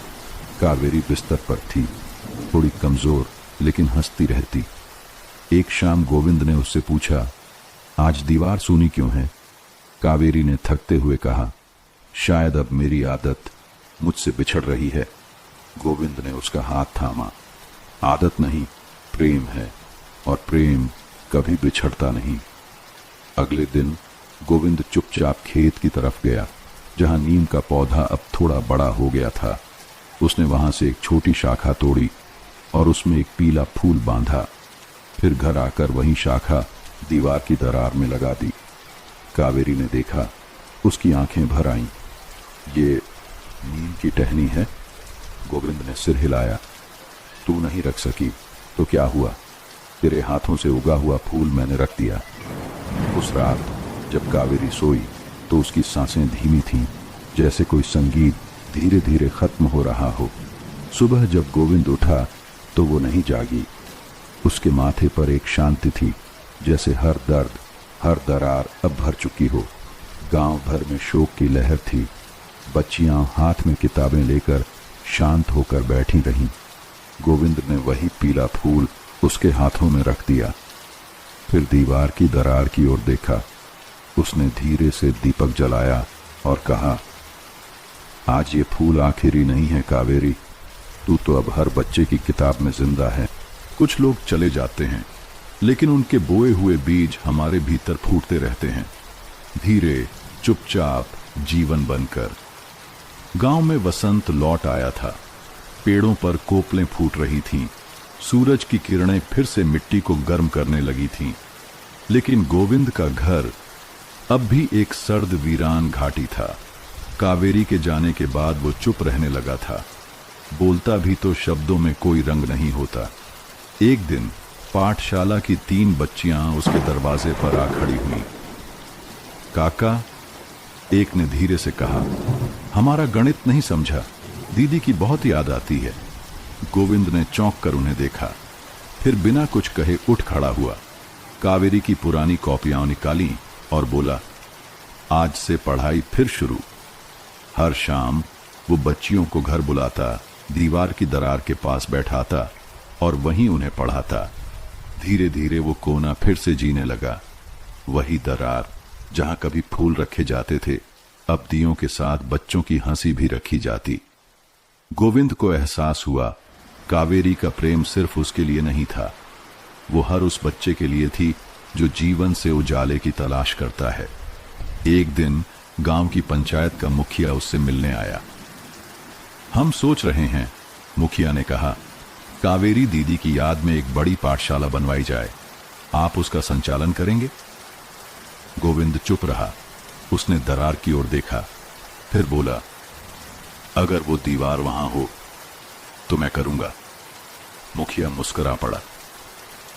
कावेरी बिस्तर पर थी, थोड़ी कमजोर, लेकिन हंसती रहती। एक शाम गोविंद ने उससे पूछा, आज दीवार सूनी क्यों है? कावेरी ने थकते हुए कहा, शायद अब मेरी आदत मुझसे बिछड़ रही है। गोविंद ने उसका हाथ थामा। आदत नहीं, प्रेम है, और प्रेम कभी बिछड़ता नहीं। अगले दिन गोविंद चुपचाप खेत की तरफ गया, जहां नीम का पौधा अब थोड़ा बड़ा हो गया था। उसने वहां से एक छोटी शाखा तोड़ी और उसमें एक पीला फूल बांधा। फिर घर आकर वही शाखा दीवार की दरार में लगा दी। कावेरी ने देखा, उसकी आंखें भर आईं। ये नीम की टहनी है? गोविंद ने सिर हिलाया। तू नहीं रख सकी तो क्या हुआ? तेरे हाथों से उगा हुआ फूल मैंने रख दिया। उस रात जब कावेरी सोई तो उसकी सांसें धीमी थीं, जैसे कोई संगीत धीरे धीरे खत्म हो रहा हो। सुबह जब गोविंद उठा तो वो नहीं जागी। उसके माथे पर एक शांति थी, जैसे हर दर्द, हर दरार अब भर चुकी हो। गांव भर में शोक की लहर थी। बच्चियां हाथ में किताबें लेकर शांत होकर बैठी रहीं। गोविंद ने वही पीला फूल उसके हाथों में रख दिया। फिर दीवार की दरार की ओर देखा। उसने धीरे से दीपक जलाया और कहा, आज ये फूल आखिरी नहीं है कावेरी, तू तो अब हर बच्चे की किताब में जिंदा है। कुछ लोग चले जाते हैं, लेकिन उनके बोए हुए बीज हमारे भीतर फूटते रहते हैं, धीरे, चुपचाप, जीवन बनकर। गांव में वसंत लौट आया था। पेड़ों पर कोपलें फूट रही थीं, सूरज की किरणें फिर से मिट्टी को गर्म करने लगी थीं। लेकिन गोविंद का घर अब भी एक सर्द वीरान घाटी था। कावेरी के जाने के बाद वो चुप रहने लगा था। बोलता भी तो शब्दों में कोई रंग नहीं होता। एक दिन पाठशाला की 3 बच्चियां उसके दरवाजे पर आ खड़ी हुईं। काका, एक ने धीरे से कहा, हमारा गणित नहीं समझा, दीदी की बहुत याद आती है। गोविंद ने चौंक कर उन्हें देखा, फिर बिना कुछ कहे उठ खड़ा हुआ। कावेरी की पुरानी कॉपियां निकाली और बोला, आज से पढ़ाई फिर शुरू। हर शाम वो बच्चियों को घर बुलाता, दीवार की दरार के पास बैठाता और वहीं उन्हें पढ़ाता। धीरे धीरे वो कोना फिर से जीने लगा। वही दरार जहां कभी फूल रखे जाते थे, अब दियों के साथ बच्चों की हंसी भी रखी जाती। गोविंद को एहसास हुआ, कावेरी का प्रेम सिर्फ उसके लिए नहीं था, वो हर उस बच्चे के लिए थी जो जीवन से उजाले की तलाश करता है। एक दिन गांव की पंचायत का मुखिया उससे मिलने आया। हम सोच रहे हैं, मुखिया ने कहा, कावेरी दीदी की याद में एक बड़ी पाठशाला बनवाई जाए, आप उसका संचालन करेंगे? गोविंद चुप रहा। उसने दरार की ओर देखा, फिर बोला, अगर वो दीवार वहां हो तो मैं करूंगा। मुखिया मुस्कुरा पड़ा।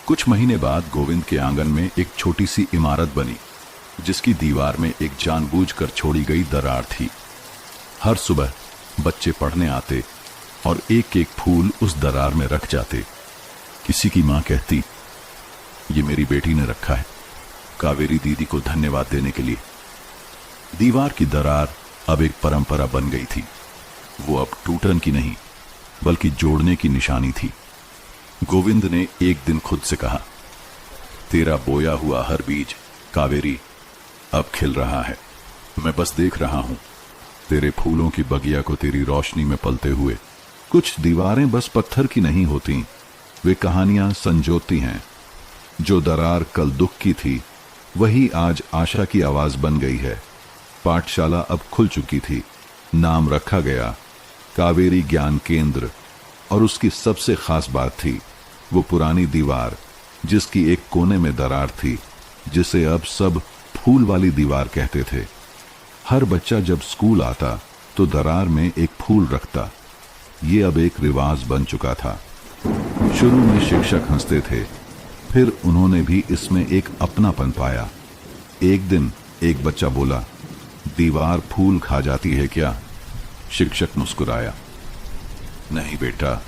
कुछ महीने बाद गोविंद के आंगन में एक छोटी सी इमारत बनी, जिसकी दीवार में एक जानबूझकर छोड़ी गई दरार थी। हर सुबह बच्चे पढ़ने आते और एक एक फूल उस दरार में रख जाते। किसी की मां कहती, ये मेरी बेटी ने रखा है, कावेरी दीदी को धन्यवाद देने के लिए। दीवार की दरार अब एक परंपरा बन गई थी। वो अब टूटन की नहीं, बल्कि जोड़ने की निशानी थी। गोविंद ने एक दिन खुद से कहा, तेरा बोया हुआ हर बीज कावेरी अब खिल रहा है। मैं बस देख रहा हूं तेरे फूलों की बगिया को तेरी रोशनी में पलते हुए। कुछ दीवारें बस पत्थर की नहीं होती, वे कहानियां संजोती हैं। जो दरार कल दुख की थी, वही आज आशा की आवाज बन गई है। पाठशाला अब खुल चुकी थी। नाम रखा गया, कावेरी ज्ञान केंद्र। और उसकी सबसे खास बात थी वो पुरानी दीवार, जिसकी एक कोने में दरार थी, जिसे अब सब फूल वाली दीवार कहते थे। हर बच्चा जब स्कूल आता तो दरार में एक फूल रखता। ये अब एक रिवाज बन चुका था। शुरू में शिक्षक हंसते थे, फिर उन्होंने भी इसमें एक अपनापन पाया। एक दिन एक बच्चा बोला, दीवार फूल खा जाती है क्या? शिक्षक मुस्कुराया, नहीं बेटा,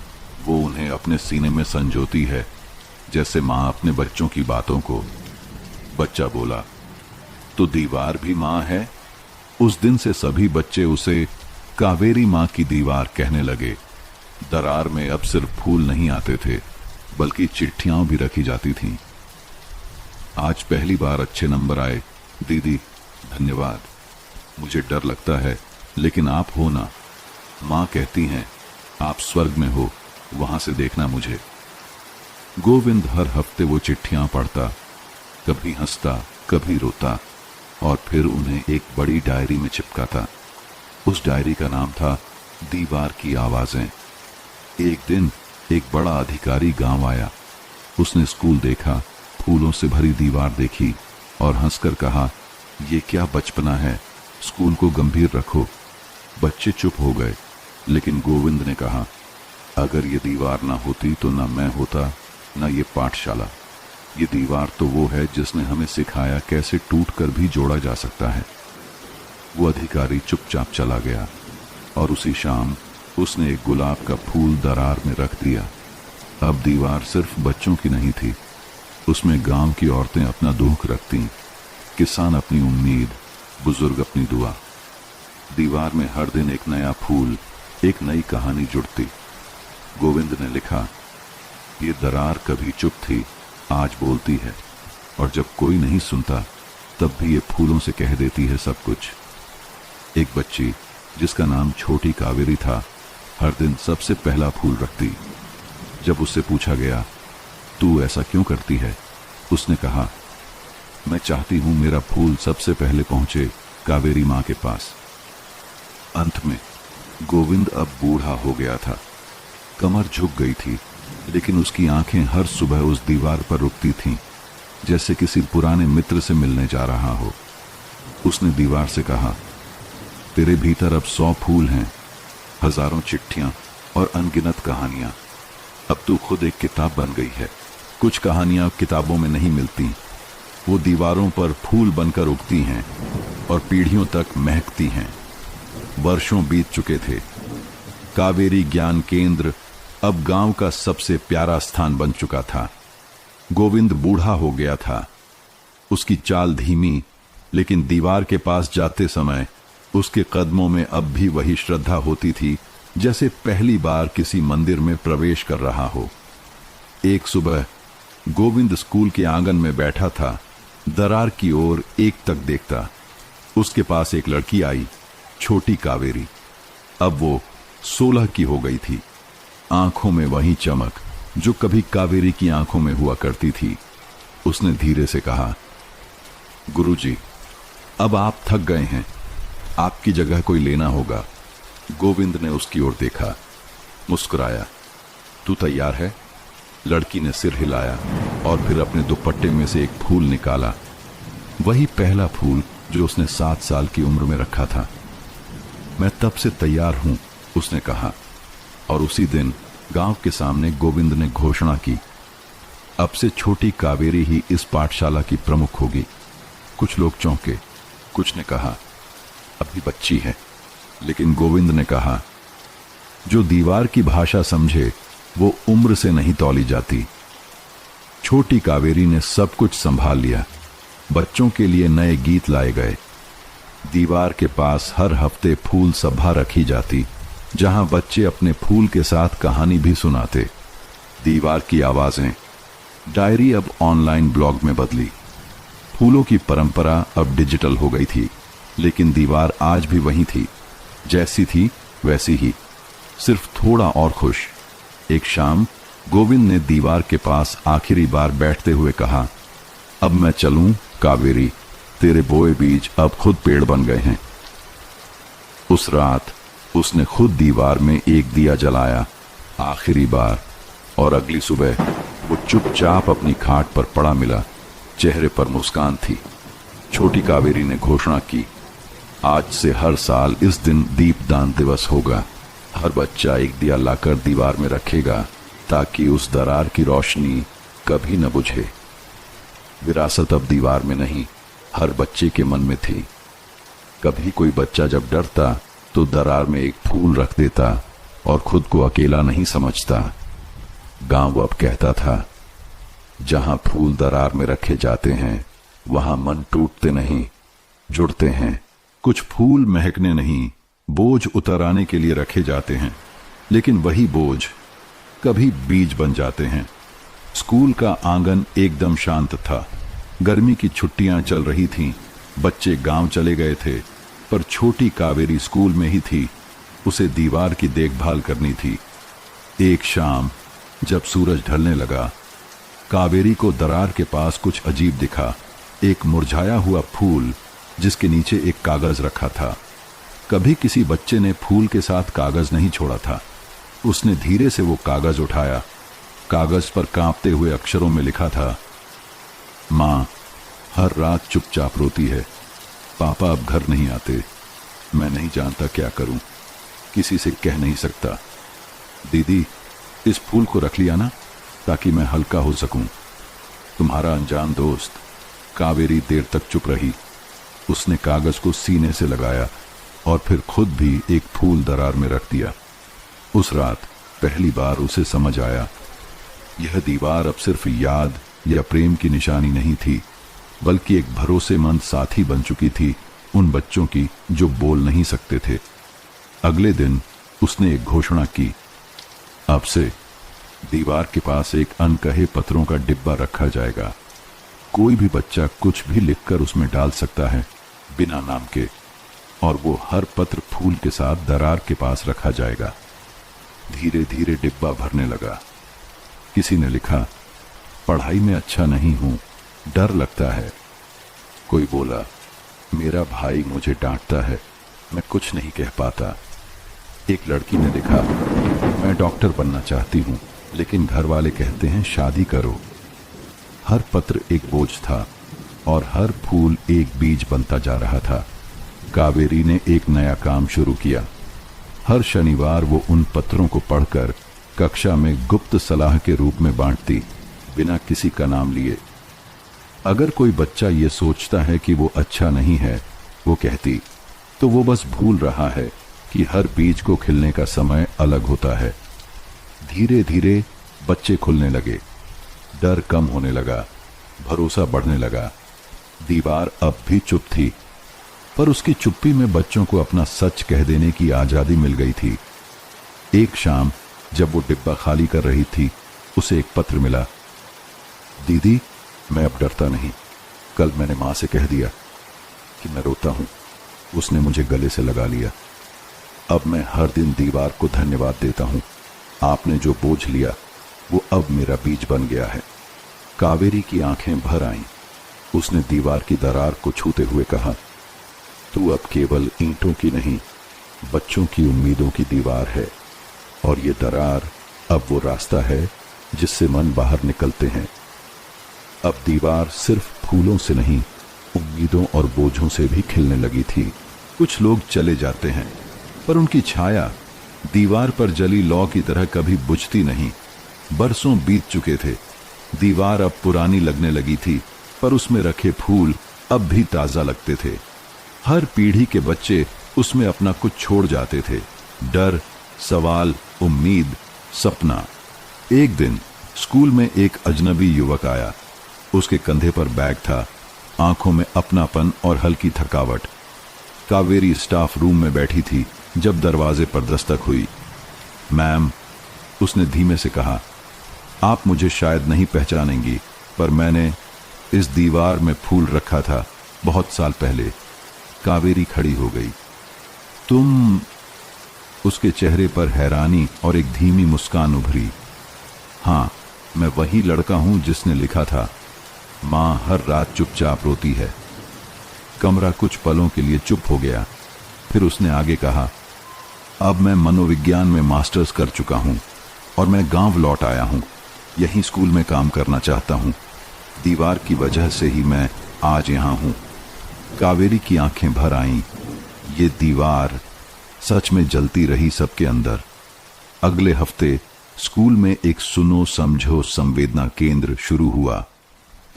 वो उन्हें अपने सीने में संजोती है, जैसे मां अपने बच्चों की बातों को। बच्चा बोला, तो दीवार भी मां है? उस दिन से सभी बच्चे उसे कावेरी मां की दीवार कहने लगे। दरार में अब सिर्फ फूल नहीं आते थे, बल्कि चिट्ठियां भी रखी जाती थीं। आज पहली बार अच्छे नंबर आए, दीदी धन्यवाद। मुझे डर लगता है, लेकिन आप हो ना। मां कहती हैं, आप स्वर्ग में हो, वहां से देखना मुझे। गोविंद हर हफ्ते वो चिट्ठियां पढ़ता, कभी हंसता, कभी रोता, और फिर उन्हें एक बड़ी डायरी में चिपकाता। उस डायरी का नाम था दीवार की आवाजें। एक दिन एक बड़ा अधिकारी गांव आया। उसने स्कूल देखा, फूलों से भरी दीवार देखी और हंसकर कहा, ये क्या बचपना है, स्कूल को गंभीर रखो। बच्चे चुप हो गए, लेकिन गोविंद ने कहा, अगर ये दीवार ना होती तो ना मैं होता, ना ये पाठशाला। ये दीवार तो वो है जिसने हमें सिखाया कैसे टूटकर भी जोड़ा जा सकता है। वो अधिकारी चुपचाप चला गया और उसी शाम उसने एक गुलाब का फूल दरार में रख दिया। अब दीवार सिर्फ बच्चों की नहीं थी, उसमें गांव की औरतें अपना दुख रखतीं, किसान अपनी उम्मीद, बुजुर्ग अपनी दुआ। दीवार में हर दिन एक नया फूल, एक नई कहानी जुड़ती। गोविंद ने लिखा, ये दरार कभी चुप थी, आज बोलती है, और जब कोई नहीं सुनता तब भी ये फूलों से कह देती है सब कुछ। एक बच्ची जिसका नाम छोटी कावेरी था, हर दिन सबसे पहला फूल रखती। जब उससे पूछा गया, तू ऐसा क्यों करती है, उसने कहा, मैं चाहती हूं मेरा फूल सबसे पहले पहुंचे कावेरी मां के पास। अंत में गोविंद अब बूढ़ा हो गया था। कमर झुक गई थी, लेकिन उसकी आंखें हर सुबह उस दीवार पर रुकती थीं, जैसे किसी पुराने मित्र से मिलने जा रहा हो। उसने दीवार से कहा, तेरे भीतर अब 100 फूल हैं, हजारों चिट्ठियां और अनगिनत कहानियां। अब तू खुद एक किताब बन गई है। कुछ कहानियां किताबों में नहीं मिलती, वो दीवारों पर फूल बनकर उगती हैं और पीढ़ियों तक महकती हैं। वर्षों बीत चुके थे। कावेरी ज्ञान केंद्र अब गांव का सबसे प्यारा स्थान बन चुका था। गोविंद बूढ़ा हो गया था। उसकी चाल धीमी, लेकिन दीवार के पास जाते समय उसके कदमों में अब भी वही श्रद्धा होती थी, जैसे पहली बार किसी मंदिर में प्रवेश कर रहा हो। एक सुबह गोविंद स्कूल के आंगन में बैठा था, दरार की ओर एक तक देखता। उसके पास एक लड़की आई, छोटी कावेरी। अब वो 16 की हो गई थी। आंखों में वही चमक जो कभी कावेरी की आंखों में हुआ करती थी। उसने धीरे से कहा, गुरुजी, अब आप थक गए हैं, आपकी जगह कोई लेना होगा। गोविंद ने उसकी ओर देखा, मुस्कुराया। तू तैयार है? लड़की ने सिर हिलाया और फिर अपने दुपट्टे में से एक फूल निकाला, वही पहला फूल जो उसने 7 साल की उम्र में रखा था। मैं तब से तैयार हूं, उसने कहा। और उसी दिन गांव के सामने गोविंद ने घोषणा की, अब से छोटी कावेरी ही इस पाठशाला की प्रमुख होगी। कुछ लोग चौंके, कुछ ने कहा, अभी बच्ची है। लेकिन गोविंद ने कहा, जो दीवार की भाषा समझे वो उम्र से नहीं तौली जाती। छोटी कावेरी ने सब कुछ संभाल लिया। बच्चों के लिए नए गीत लाए गए। दीवार के पास हर हफ्ते फूल सभा रखी जाती, जहां बच्चे अपने फूल के साथ कहानी भी सुनाते। दीवार की आवाजें, डायरी अब ऑनलाइन ब्लॉग में बदली। फूलों की परंपरा अब डिजिटल हो गई थी, लेकिन दीवार आज भी वही थी, जैसी थी वैसी ही, सिर्फ थोड़ा और खुश। एक शाम गोविंद ने दीवार के पास आखिरी बार बैठते हुए कहा, अब मैं चलूं कावेरी, तेरे बोए बीज अब खुद पेड़ बन गए हैं। उस रात उसने खुद दीवार में एक दिया जलाया, आखिरी बार। और अगली सुबह वो चुपचाप अपनी खाट पर पड़ा मिला, चेहरे पर मुस्कान थी। छोटी कावेरी ने घोषणा की, आज से हर साल इस दिन दीपदान दिवस होगा। हर बच्चा एक दिया लाकर दीवार में रखेगा, ताकि उस दरार की रोशनी कभी न बुझे। विरासत अब दीवार में नहीं, हर बच्चे के मन में थी। कभी कोई बच्चा जब डरता तो दरार में एक फूल रख देता और खुद को अकेला नहीं समझता। गांव अब कहता था, जहां फूल दरार में रखे जाते हैं वहां मन टूटते नहीं, जुड़ते हैं। कुछ फूल महकने नहीं, बोझ उतराने के लिए रखे जाते हैं, लेकिन वही बोझ कभी बीज बन जाते हैं। स्कूल का आंगन एकदम शांत था। गर्मी की छुट्टियां चल रही थीं, बच्चे गांव चले गए थे, पर छोटी कावेरी स्कूल में ही थी। उसे दीवार की देखभाल करनी थी। एक शाम जब सूरज ढलने लगा, कावेरी को दरार के पास कुछ अजीब दिखा। एक मुरझाया हुआ फूल जिसके नीचे एक कागज रखा था। कभी किसी बच्चे ने फूल के साथ कागज नहीं छोड़ा था। उसने धीरे से वो कागज उठाया। कागज पर कांपते हुए अक्षरों में लिखा था, माँ हर रात चुपचाप रोती है, पापा अब घर नहीं आते, मैं नहीं जानता क्या करूं, किसी से कह नहीं सकता। दीदी, इस फूल को रख लिया ना, ताकि मैं हल्का हो सकूं। तुम्हारा अनजान दोस्त। कावेरी देर तक चुप रही। उसने कागज को सीने से लगाया और फिर खुद भी एक फूल दरार में रख दिया। उस रात पहली बार उसे समझ आया, यह दीवार अब सिर्फ याद या प्रेम की निशानी नहीं थी, बल्कि एक भरोसेमंद साथी बन चुकी थी उन बच्चों की जो बोल नहीं सकते थे। अगले दिन उसने एक घोषणा की, अब से दीवार के पास एक अनकहे पत्रों का डिब्बा रखा जाएगा। कोई भी बच्चा कुछ भी लिखकर उसमें डाल सकता है, बिना नाम के, और वो हर पत्र फूल के साथ दरार के पास रखा जाएगा। धीरे धीरे डिब्बा भरने लगा। किसी ने लिखा, पढ़ाई में अच्छा नहीं हूं, डर लगता है। कोई बोला, मेरा भाई मुझे डांटता है, मैं कुछ नहीं कह पाता। एक लड़की ने लिखा, मैं डॉक्टर बनना चाहती हूँ, लेकिन घर वाले कहते हैं शादी करो। हर पत्र एक बोझ था और हर फूल एक बीज बनता जा रहा था। कावेरी ने एक नया काम शुरू किया। हर शनिवार वो उन पत्रों को पढ़कर कक्षा में गुप्त सलाह के रूप में बांटती, बिना किसी का नाम लिए। अगर कोई बच्चा ये सोचता है कि वो अच्छा नहीं है, वो कहती, तो वो बस भूल रहा है कि हर बीज को खिलने का समय अलग होता है। धीरे धीरे बच्चे खुलने लगे, डर कम होने लगा, भरोसा बढ़ने लगा। दीवार अब भी चुप थी, पर उसकी चुप्पी में बच्चों को अपना सच कह देने की आजादी मिल गई थी। एक शाम जब वो डिब्बा खाली कर रही थी, उसे एक पत्र मिला। दीदी, मैं अब डरता नहीं। कल मैंने मां से कह दिया कि मैं रोता हूं। उसने मुझे गले से लगा लिया। अब मैं हर दिन दीवार को धन्यवाद देता हूं। आपने जो बोझ लिया वो अब मेरा बीज बन गया है। कावेरी की आंखें भर आईं। उसने दीवार की दरार को छूते हुए कहा, तू अब केवल ईंटों की नहीं, बच्चों की उम्मीदों की दीवार है। और ये दरार अब वो रास्ता है जिससे मन बाहर निकलते हैं। अब दीवार सिर्फ फूलों से नहीं, उम्मीदों और बोझों से भी खिलने लगी थी। कुछ लोग चले जाते हैं, पर उनकी छाया दीवार पर जली लौ की तरह कभी बुझती नहीं। बरसों बीत चुके थे। दीवार अब पुरानी लगने लगी थी, पर उसमें रखे फूल अब भी ताजा लगते थे। हर पीढ़ी के बच्चे उसमें अपना कुछ छोड़ जाते थे, डर, सवाल, उम्मीद, सपना। एक दिन स्कूल में एक अजनबी युवक आया। उसके कंधे पर बैग था, आंखों में अपनापन और हल्की थकावट। कावेरी स्टाफ रूम में बैठी थी जब दरवाजे पर दस्तक हुई। मैम, उसने धीमे से कहा, आप मुझे शायद नहीं पहचानेंगी, पर मैंने इस दीवार में फूल रखा था बहुत साल पहले। कावेरी खड़ी हो गई। तुम? उसके चेहरे पर हैरानी और एक धीमी मुस्कान उभरी। हाँ, मैं वही लड़का हूं जिसने लिखा था, मां हर रात चुपचाप रोती है। कमरा कुछ पलों के लिए चुप हो गया। फिर उसने आगे कहा, अब मैं मनोविज्ञान में मास्टर्स कर चुका हूं और मैं गांव लौट आया हूं। यहीं स्कूल में काम करना चाहता हूं। दीवार की वजह से ही मैं आज यहां हूं। कावेरी की आंखें भर आईं। ये दीवार सच में जलती रही सबके अंदर। अगले हफ्ते स्कूल में एक सुनो समझो संवेदना केंद्र शुरू हुआ।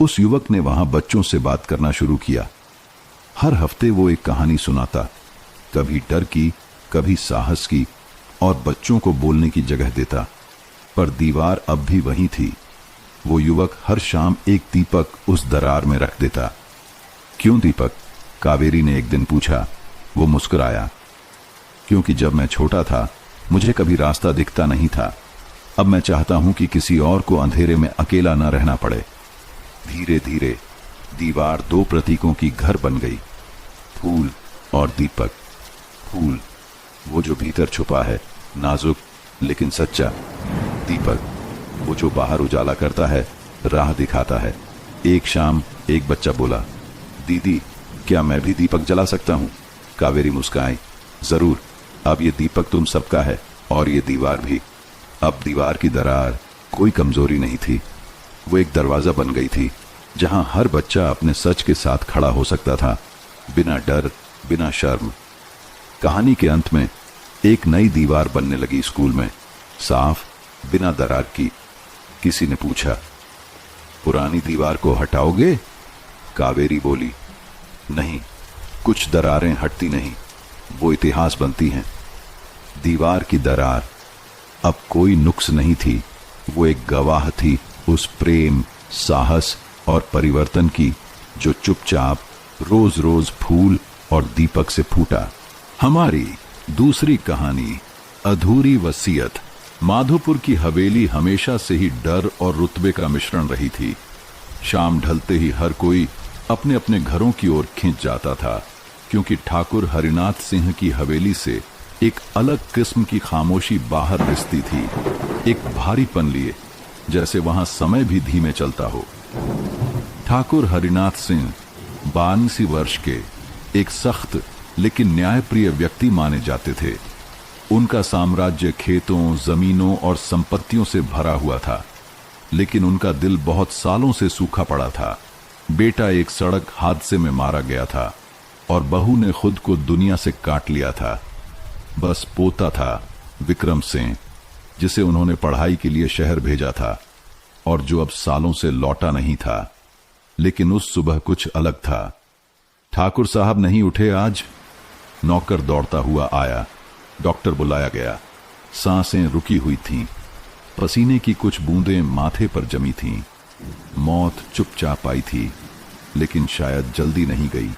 उस युवक ने वहां बच्चों से बात करना शुरू किया। हर हफ्ते वो एक कहानी सुनाता, कभी डर की, कभी साहस की, और बच्चों को बोलने की जगह देता। पर दीवार अब भी वही थी। वो युवक हर शाम एक दीपक उस दरार में रख देता। क्यों दीपक? कावेरी ने एक दिन पूछा। वो मुस्कुराया। क्योंकि जब मैं छोटा था मुझे कभी रास्ता दिखता नहीं था। अब मैं चाहता हूं कि किसी और को अंधेरे में अकेला न रहना पड़े। धीरे धीरे दीवार दो प्रतीकों की घर बन गई, फूल और दीपक। फूल, वो जो भीतर छुपा है, नाजुक लेकिन सच्चा। दीपक, वो जो बाहर उजाला करता है, राह दिखाता है। एक शाम एक बच्चा बोला, दीदी, क्या मैं भी दीपक जला सकता हूं? कावेरी मुस्काई। जरूर, अब ये दीपक तुम सबका है और ये दीवार भी। अब दीवार की दरार कोई कमजोरी नहीं थी, वो एक दरवाजा बन गई थी जहां हर बच्चा अपने सच के साथ खड़ा हो सकता था, बिना डर, बिना शर्म। कहानी के अंत में एक नई दीवार बनने लगी स्कूल में, साफ, बिना दरार की। किसी ने पूछा, पुरानी दीवार को हटाओगे? कावेरी बोली, नहीं, कुछ दरारें हटती नहीं, वो इतिहास बनती हैं। दीवार की दरार अब कोई नुक्स नहीं थी, वो एक गवाह थी उस प्रेम, साहस और परिवर्तन की जो चुपचाप रोज रोज फूल और दीपक से फूटा। हमारी दूसरी कहानी, अधूरी वसीयत। माधोपुर की हवेली हमेशा से ही डर और रुतबे का मिश्रण रही थी। शाम ढलते ही हर कोई अपने अपने घरों की ओर खिंच जाता था, क्योंकि ठाकुर हरिनाथ सिंह की हवेली से एक अलग किस्म की खामोशी बाहर रिसती थी, एक भारीपन लिए, जैसे वहां समय भी धीमे चलता हो। ठाकुर हरिनाथ सिंह 82 वर्ष के एक सख्त लेकिन न्यायप्रिय व्यक्ति माने जाते थे। उनका साम्राज्य खेतों, जमीनों और संपत्तियों से भरा हुआ था, लेकिन उनका दिल बहुत सालों से सूखा पड़ा था। बेटा एक सड़क हादसे में मारा गया था और बहू ने खुद को दुनिया से काट लिया था। बस पोता था विक्रम सिंह, जिसे उन्होंने पढ़ाई के लिए शहर भेजा था और जो अब सालों से लौटा नहीं था। लेकिन उस सुबह कुछ अलग था। ठाकुर साहब नहीं उठे आज? नौकर दौड़ता हुआ आया। डॉक्टर बुलाया गया। सांसें रुकी हुई थीं। पसीने की कुछ बूंदें माथे पर जमी थीं। मौत चुपचाप आई थी, लेकिन शायद जल्दी नहीं गई।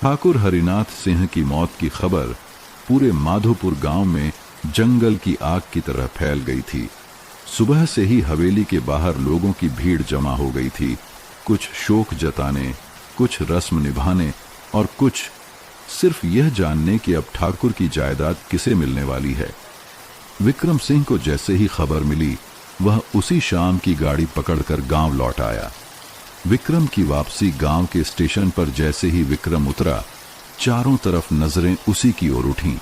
ठाकुर हरिनाथ सिंह की मौत की खबर पूरे माधोपुर गांव में जंगल की आग की तरह फैल गई थी। सुबह से ही हवेली के बाहर लोगों की भीड़ जमा हो गई थी, कुछ शोक जताने, कुछ रस्म निभाने और कुछ सिर्फ यह जानने कि अब ठाकुर की जायदाद किसे मिलने वाली है। विक्रम सिंह को जैसे ही खबर मिली, वह उसी शाम की गाड़ी पकड़कर गांव लौट आया। विक्रम की वापसी गांव के स्टेशन पर जैसे ही विक्रम उतरा, चारों तरफ नजरें उसी की ओर उठीं।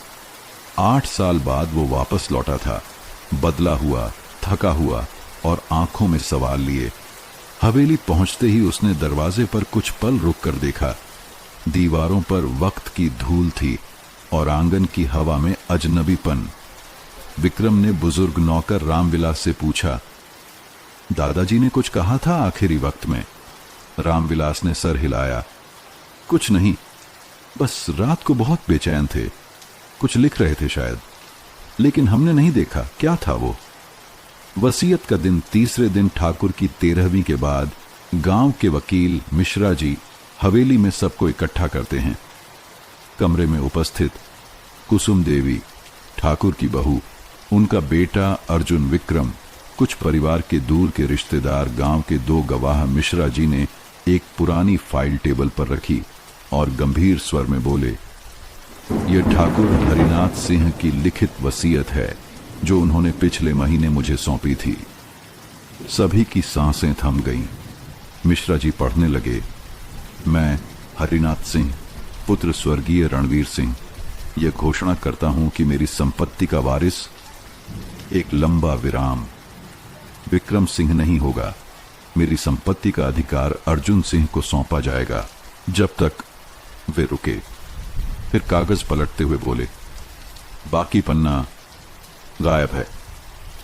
8 साल बाद वो वापस लौटा था, बदला हुआ, थका हुआ और आंखों में सवाल लिए। हवेली पहुंचते ही उसने दरवाजे पर कुछ पल रुककर देखा। दीवारों पर वक्त की धूल थी और आंगन की हवा में अजनबीपन। विक्रम ने बुजुर्ग नौकर रामविलास से पूछा, दादाजी ने कुछ कहा था आखिरी वक्त में? रामविलास ने सर हिलाया। कुछ नहीं, बस रात को बहुत बेचैन थे, कुछ लिख रहे थे शायद, लेकिन हमने नहीं देखा। क्या था वो? वसीयत का दिन तीसरे दिन ठाकुर की 13वीं के बाद गांव के वकील मिश्रा जी हवेली में सबको इकट्ठा करते हैं। कमरे में उपस्थित कुसुम देवी, ठाकुर की बहू, उनका बेटा अर्जुन विक्रम, कुछ परिवार के दूर के रिश्तेदार, गांव के 2 गवाह मिश्रा जी ने एक पुरानी फाइल टेबल पर रखी और गंभीर स्वर में बोले, यह ठाकुर हरिनाथ सिंह की लिखित वसीयत है जो उन्होंने पिछले महीने मुझे सौंपी थी। सभी की सांसें थम गईं। मिश्रा जी पढ़ने लगे, मैं हरिनाथ सिंह, पुत्र स्वर्गीय रणवीर सिंह, यह घोषणा करता हूं कि मेरी संपत्ति का वारिस, एक लंबा विराम, विक्रम सिंह नहीं होगा। मेरी संपत्ति का अधिकार अर्जुन सिंह को सौंपा जाएगा जब तक। वे रुके, फिर कागज पलटते हुए बोले, बाकी पन्ना गायब है।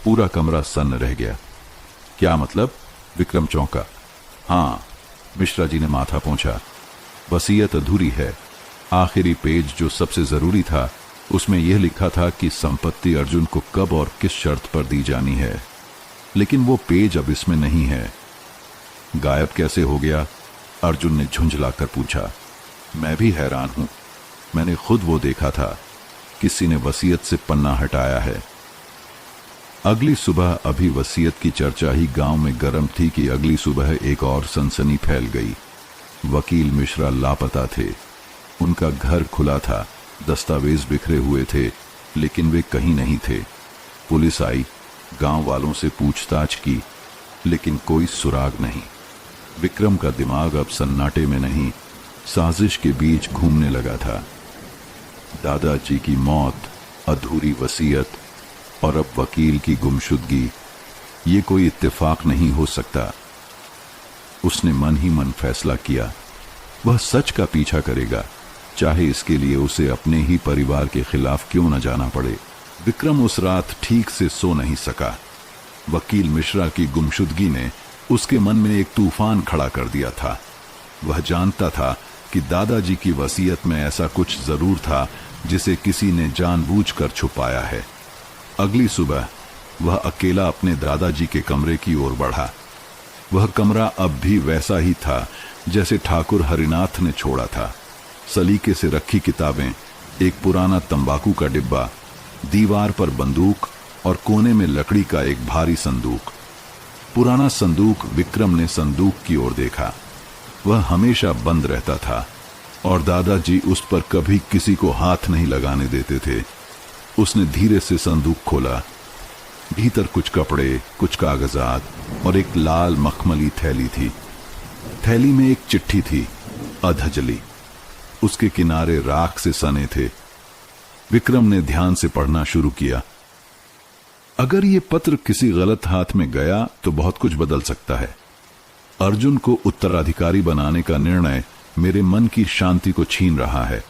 पूरा कमरा सन्न रह गया। क्या मतलब? विक्रम चौंका। हां, मिश्रा जी ने माथा पोंछा, वसीयत अधूरी है। आखिरी पेज जो सबसे जरूरी था, उसमें यह लिखा था कि संपत्ति अर्जुन को कब और किस शर्त पर दी जानी है, लेकिन वो पेज अब इसमें नहीं है। गायब कैसे हो गया? अर्जुन ने झुंझलाकर पूछा। मैं भी हैरान हूं। मैंने खुद वो देखा था, किसी ने वसीयत से पन्ना हटाया है। अगली सुबह अभी वसीयत की चर्चा ही गांव में गर्म थी कि अगली सुबह एक और सनसनी फैल गई। वकील मिश्रा लापता थे। उनका घर खुला था, दस्तावेज बिखरे हुए थे, लेकिन वे कहीं नहीं थे। पुलिस आई, गांव वालों से पूछताछ की, लेकिन कोई सुराग नहीं। विक्रम का दिमाग अब सन्नाटे में नहीं, साजिश के बीच घूमने लगा था। दादाजी की मौत, अधूरी वसीयत और अब वकील की गुमशुदगी, ये कोई इत्तेफाक नहीं हो सकता। उसने मन ही मन फैसला किया, वह सच का पीछा करेगा, चाहे इसके लिए उसे अपने ही परिवार के खिलाफ क्यों न जाना पड़े। विक्रम उस रात ठीक से सो नहीं सका। वकील मिश्रा की गुमशुदगी ने उसके मन में एक तूफान खड़ा कर दिया था। वह जानता था कि दादाजी की वसीयत में ऐसा कुछ जरूर था जिसे किसी ने जानबूझकर छुपाया है। अगली सुबह वह अकेला अपने दादाजी के कमरे की ओर बढ़ा। वह कमरा अब भी वैसा ही था जैसे ठाकुर हरिनाथ ने छोड़ा था। सलीके से रखी किताबें, एक पुराना तंबाकू का डिब्बा, दीवार पर बंदूक और कोने में लकड़ी का एक भारी संदूक। पुराना संदूक। विक्रम ने संदूक की ओर देखा। वह हमेशा बंद रहता था और दादाजी उस पर कभी किसी को हाथ नहीं लगाने देते थे। उसने धीरे से संदूक खोला। भीतर कुछ कपड़े, कुछ कागजात और एक लाल मखमली थैली थी। थैली में एक चिट्ठी थी, अधजली। उसके किनारे राख से सने थे। विक्रम ने ध्यान से पढ़ना शुरू किया। अगर ये पत्र किसी गलत हाथ में गया तो बहुत कुछ बदल सकता है। अर्जुन को उत्तराधिकारी बनाने का निर्णय मेरे मन की शांति को छीन रहा है,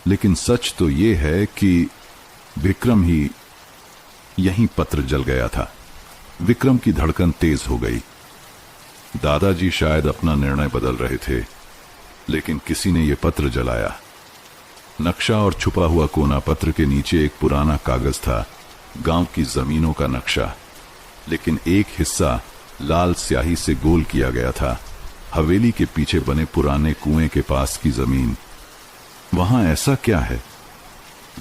लेकिन सच तो यह है कि विक्रम ही। यहीं पत्र जल गया था। विक्रम की धड़कन तेज हो गई। दादाजी शायद अपना निर्णय बदल रहे थे, लेकिन किसी ने यह पत्र जलाया। नक्शा और छुपा हुआ कोना पत्र के नीचे एक पुराना कागज था, गांव की जमीनों का नक्शा, लेकिन एक हिस्सा लाल स्याही से गोल किया गया था। हवेली के पीछे बने पुराने कुएं के पास की जमीन। वहां ऐसा क्या है?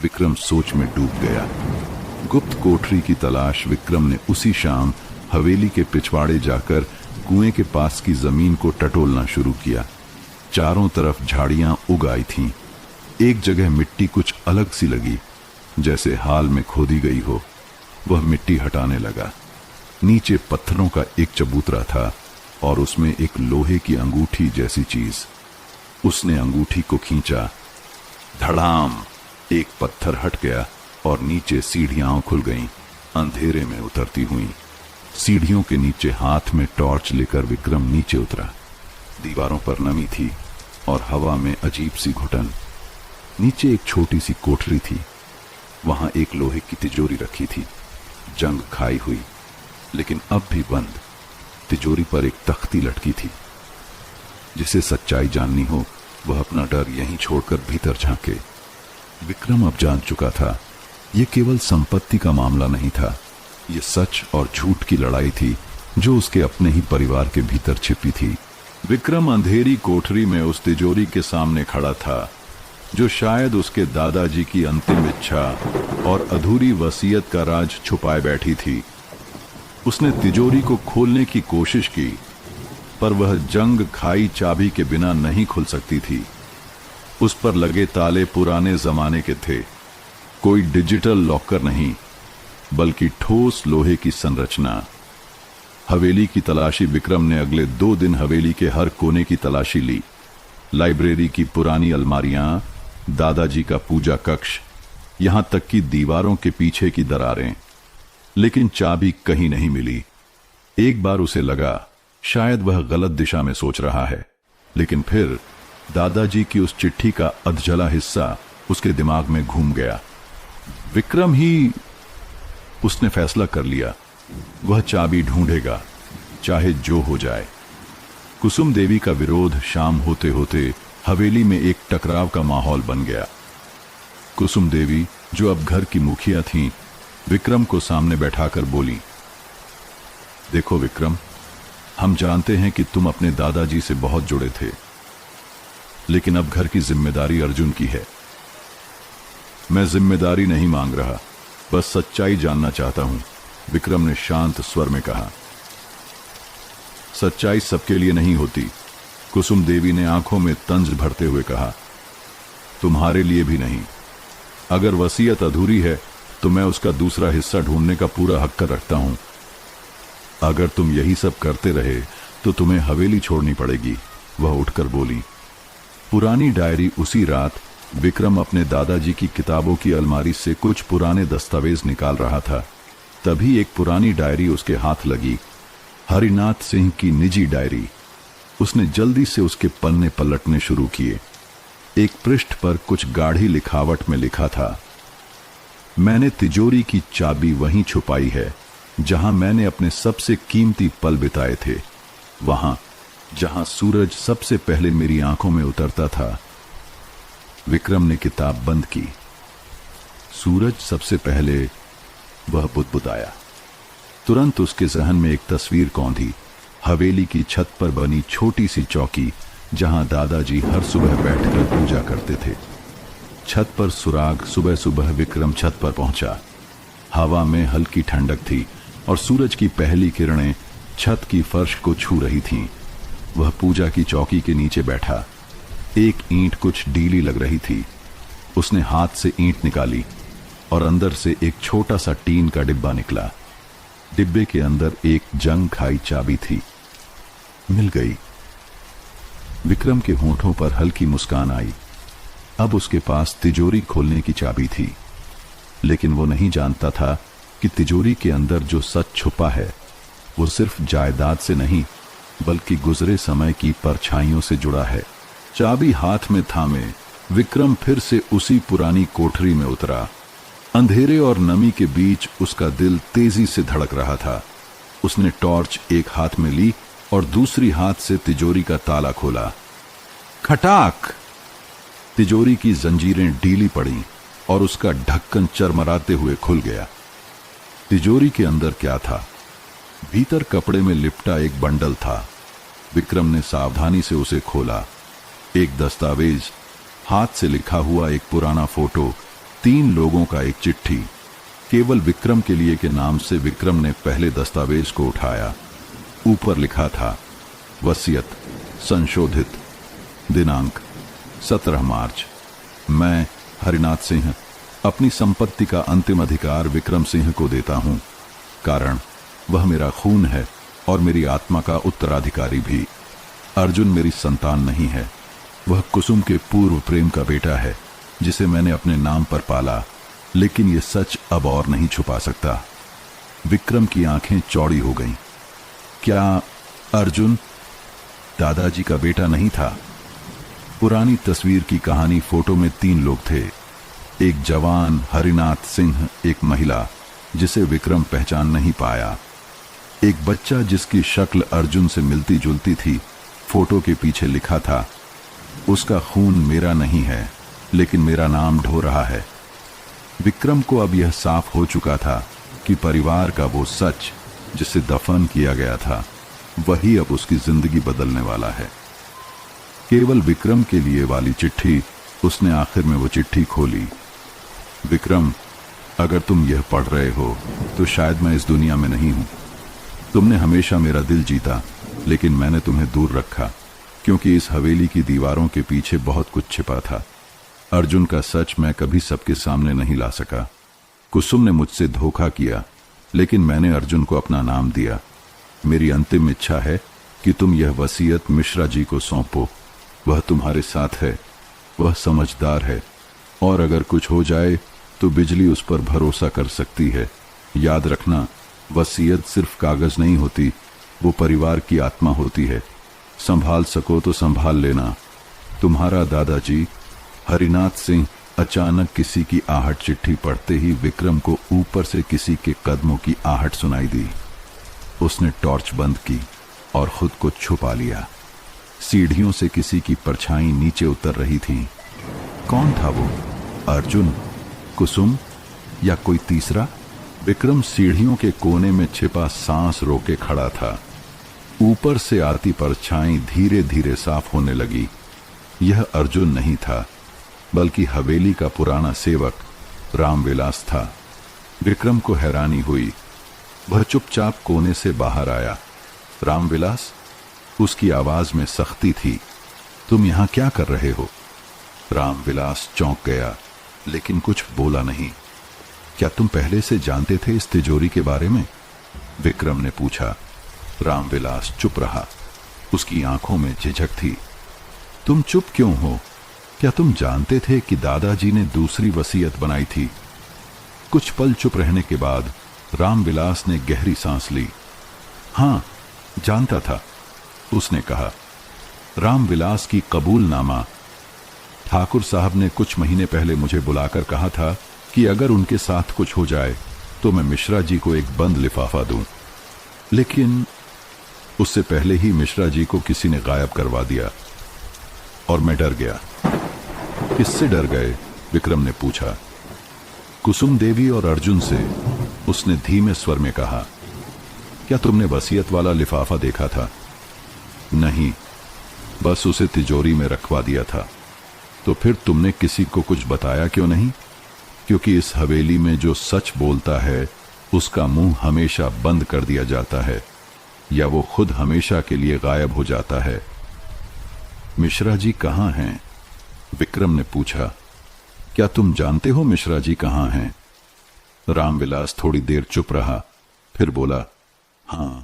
विक्रम सोच में डूब गया। गुप्त कोठरी की तलाश विक्रम ने उसी शाम हवेली के पिछवाड़े जाकर कुएं के पास की जमीन को टटोलना शुरू किया। चारों तरफ झाड़ियां उग आई थीं। एक जगह मिट्टी कुछ अलग सी लगी, जैसे हाल में खोदी गई हो। वह मिट्टी हटाने लगा। नीचे पत्थरों का एक चबूतरा था और उसमें एक लोहे की अंगूठी जैसी चीज। उसने अंगूठी को खींचा। धड़ाम! एक पत्थर हट गया और नीचे सीढ़ियां खुल गईं, अंधेरे में उतरती हुई। सीढ़ियों के नीचे हाथ में टॉर्च लेकर विक्रम नीचे उतरा। दीवारों पर नमी थी और हवा में अजीब सी घुटन। नीचे एक छोटी सी कोठरी थी। वहां एक लोहे की तिजोरी रखी थी, जंग खाई हुई, लेकिन अब भी बंद। तिजोरी पर एक तख्ती लटकी थी। जिसे सच्चाई जाननी हो वह अपना डर यहीं छोड़कर भीतर झांके। विक्रम अब जान चुका था, यह केवल संपत्ति का मामला नहीं था। यह सच और झूठ की लड़ाई थी जो उसके अपने ही परिवार के भीतर छिपी थी। विक्रम अंधेरी कोठरी में उस तिजोरी के सामने खड़ा था, जो शायद उसके दादाजी की अंतिम इच्छा और अधूरी वसीयत का राज छुपाए बैठी थी। उसने तिजोरी को खोलने की कोशिश की, पर वह जंग खाई चाबी के बिना नहीं खुल सकती थी। उस पर लगे ताले पुराने जमाने के थे। कोई डिजिटल लॉकर नहीं, बल्कि ठोस लोहे की संरचना। हवेली की तलाशी विक्रम ने अगले 2 दिन हवेली के हर कोने की तलाशी ली। लाइब्रेरी की पुरानी अलमारियां, दादाजी का पूजा कक्ष, यहां तक कि दीवारों के पीछे की दरारें, लेकिन चाबी कहीं नहीं मिली। एक बार उसे लगा शायद वह गलत दिशा में सोच रहा है, लेकिन फिर दादाजी की उस चिट्ठी का अधजला हिस्सा उसके दिमाग में घूम गया। विक्रम ही। उसने फैसला कर लिया, वह चाबी ढूंढेगा, चाहे जो हो जाए। कुसुम देवी का विरोध शाम होते होते हवेली में एक टकराव का माहौल बन गया। कुसुम देवी, जो अब घर की मुखिया थीं, विक्रम को सामने बैठाकर बोली, देखो विक्रम, हम जानते हैं कि तुम अपने दादाजी से बहुत जुड़े थे, लेकिन अब घर की जिम्मेदारी अर्जुन की है। मैं जिम्मेदारी नहीं मांग रहा, बस सच्चाई जानना चाहता हूं, विक्रम ने शांत स्वर में कहा। सच्चाई सबके लिए नहीं होती, कुसुम देवी ने आंखों में तंज भरते हुए कहा। तुम्हारे लिए भी नहीं। अगर वसीयत अधूरी है तो मैं उसका दूसरा हिस्सा ढूंढने का पूरा हक रखता हूं। अगर तुम यही सब करते रहे तो तुम्हें हवेली छोड़नी पड़ेगी, वह उठकर बोली। पुरानी डायरी। उसी रात विक्रम अपने दादाजी की किताबों की अलमारी से कुछ पुराने दस्तावेज निकाल रहा था। तभी एक पुरानी डायरी उसके हाथ लगी, हरिनाथ सिंह की निजी डायरी। उसने जल्दी से उसके पन्ने पलटने शुरू किए। एक पृष्ठ पर कुछ गाढ़ी लिखावट में लिखा था, मैंने तिजोरी की चाबी वहीं छुपाई है जहां मैंने अपने सबसे कीमती पल बिताए थे, वहां जहां सूरज सबसे पहले मेरी आंखों में उतरता था। विक्रम ने किताब बंद की। सूरज सबसे पहले, वह बुदबुदाया। तुरंत उसके जहन में एक तस्वीर कौंधी, हवेली की छत पर बनी छोटी सी चौकी जहां दादाजी हर सुबह बैठकर पूजा करते थे। छत पर सुराग। सुबह सुबह विक्रम छत पर पहुंचा। हवा में हल्की ठंडक थी और सूरज की पहली किरणें छत की फर्श को छू रही थीं। वह पूजा की चौकी के नीचे बैठा। एक ईंट कुछ ढीली लग रही थी। उसने हाथ से ईंट निकाली और अंदर से एक छोटा सा टीन का डिब्बा निकला। डिब्बे के अंदर एक जंग खाई चाबी थी। मिल गई। विक्रम के होंठों पर हल्की मुस्कान आई। अब उसके पास तिजोरी खोलने की चाबी थी, लेकिन वो नहीं जानता था कि तिजोरी के अंदर जो सच छुपा है वो सिर्फ जायदाद से नहीं बल्कि गुजरे समय की परछाइयों से जुड़ा है। चाबी हाथ में थामे विक्रम फिर से उसी पुरानी कोठरी में उतरा। अंधेरे और नमी के बीच उसका दिल तेजी से धड़क रहा था। उसने टॉर्च एक हाथ में ली और दूसरी हाथ से तिजोरी का ताला खोला। खटाक! तिजोरी की जंजीरें ढीली पड़ी और उसका ढक्कन चरमराते हुए खुल गया। तिजोरी के अंदर क्या था? भीतर कपड़े में लिपटा एक बंडल था। विक्रम ने सावधानी से उसे खोला। एक दस्तावेज, हाथ से लिखा हुआ एक पुराना फोटो, 3 लोगों का एक चिट्ठी। केवल विक्रम के लिए के नाम से विक्रम ने पहले दस्तावेज को उठाया। ऊपर लिखा था वसीयत संशोधित, दिनांक 17 मार्च। मैं हरिनाथ सिंह अपनी संपत्ति का अंतिम अधिकार विक्रम सिंह को देता हूं, कारण वह मेरा खून है और मेरी आत्मा का उत्तराधिकारी भी। अर्जुन मेरी संतान नहीं है, वह कुसुम के पूर्व प्रेम का बेटा है जिसे मैंने अपने नाम पर पाला, लेकिन यह सच अब और नहीं छुपा सकता। विक्रम की आंखें चौड़ी हो गईं। क्या अर्जुन दादाजी का बेटा नहीं था? पुरानी तस्वीर की कहानी फोटो में 3 लोग थे। एक जवान हरिनाथ सिंह, एक महिला जिसे विक्रम पहचान नहीं पाया, एक बच्चा जिसकी शक्ल अर्जुन से मिलती जुलती थी। फोटो के पीछे लिखा था, उसका खून मेरा नहीं है लेकिन मेरा नाम ढो रहा है। विक्रम को अब यह साफ हो चुका था कि परिवार का वो सच जिसे दफन किया गया था वही अब उसकी जिंदगी बदलने वाला है। केवल विक्रम के लिए वाली चिट्ठी। उसने आखिर में वो चिट्ठी खोली। विक्रम, अगर तुम यह पढ़ रहे हो तो शायद मैं इस दुनिया में नहीं हूं। तुमने हमेशा मेरा दिल जीता, लेकिन मैंने तुम्हें दूर रखा क्योंकि इस हवेली की दीवारों के पीछे बहुत कुछ छिपा था। अर्जुन का सच मैं कभी सबके सामने नहीं ला सका। कुसुम ने मुझसे धोखा किया, लेकिन मैंने अर्जुन को अपना नाम दिया। मेरी अंतिम इच्छा है कि तुम यह वसीयत मिश्रा जी को सौंपो। वह तुम्हारे साथ है, वह समझदार है और अगर कुछ हो जाए तो बिजली उस पर भरोसा कर सकती है। याद रखना, वसीयत सिर्फ कागज नहीं होती, वो परिवार की आत्मा होती है। संभाल सको तो संभाल लेना। तुम्हारा दादाजी हरिनाथ सिंह। अचानक किसी की आहट। चिट्ठी पढ़ते ही विक्रम को ऊपर से किसी के कदमों की आहट सुनाई दी। उसने टॉर्च बंद की और खुद को छुपा लिया। सीढ़ियों से किसी की परछाई नीचे उतर रही थी। कौन था वो? अर्जुन, कुसुम या कोई तीसरा? विक्रम सीढ़ियों के कोने में छिपा सांस रोके खड़ा था। ऊपर से आती परछाई धीरे धीरे साफ होने लगी। यह अर्जुन नहीं था, बल्कि हवेली का पुराना सेवक रामविलास था। विक्रम को हैरानी हुई। वह चुपचाप कोने से बाहर आया। रामविलास? उसकी आवाज में सख्ती थी। तुम यहां क्या कर रहे हो? रामविलास चौंक गया, लेकिन कुछ बोला नहीं। क्या तुम पहले से जानते थे इस तिजोरी के बारे में? विक्रम ने पूछा। रामविलास चुप रहा। उसकी आंखों में झिझक थी। तुम चुप क्यों हो? क्या तुम जानते थे कि दादाजी ने दूसरी वसीयत बनाई थी? कुछ पल चुप रहने के बाद रामविलास ने गहरी सांस ली। हां, जानता था, उसने कहा। रामविलास की कबूलनामा। ठाकुर साहब ने कुछ महीने पहले मुझे बुलाकर कहा था कि अगर उनके साथ कुछ हो जाए तो मैं मिश्रा जी को एक बंद लिफाफा दूं, लेकिन उससे पहले ही मिश्रा जी को किसी ने गायब करवा दिया और मैं डर गया। किससे डर गए? विक्रम ने पूछा। कुसुम देवी और अर्जुन से, उसने धीमे स्वर में कहा। क्या तुमने वसीयत वाला लिफाफा देखा था? नहीं, बस उसे तिजोरी में रखवा दिया था। तो फिर तुमने किसी को कुछ बताया क्यों नहीं? क्योंकि इस हवेली में जो सच बोलता है उसका मुंह हमेशा बंद कर दिया जाता है, या वो खुद हमेशा के लिए गायब हो जाता है। मिश्रा जी कहाँ हैं? विक्रम ने पूछा। क्या तुम जानते हो मिश्रा जी कहाँ हैं? रामविलास थोड़ी देर चुप रहा, फिर बोला, हां,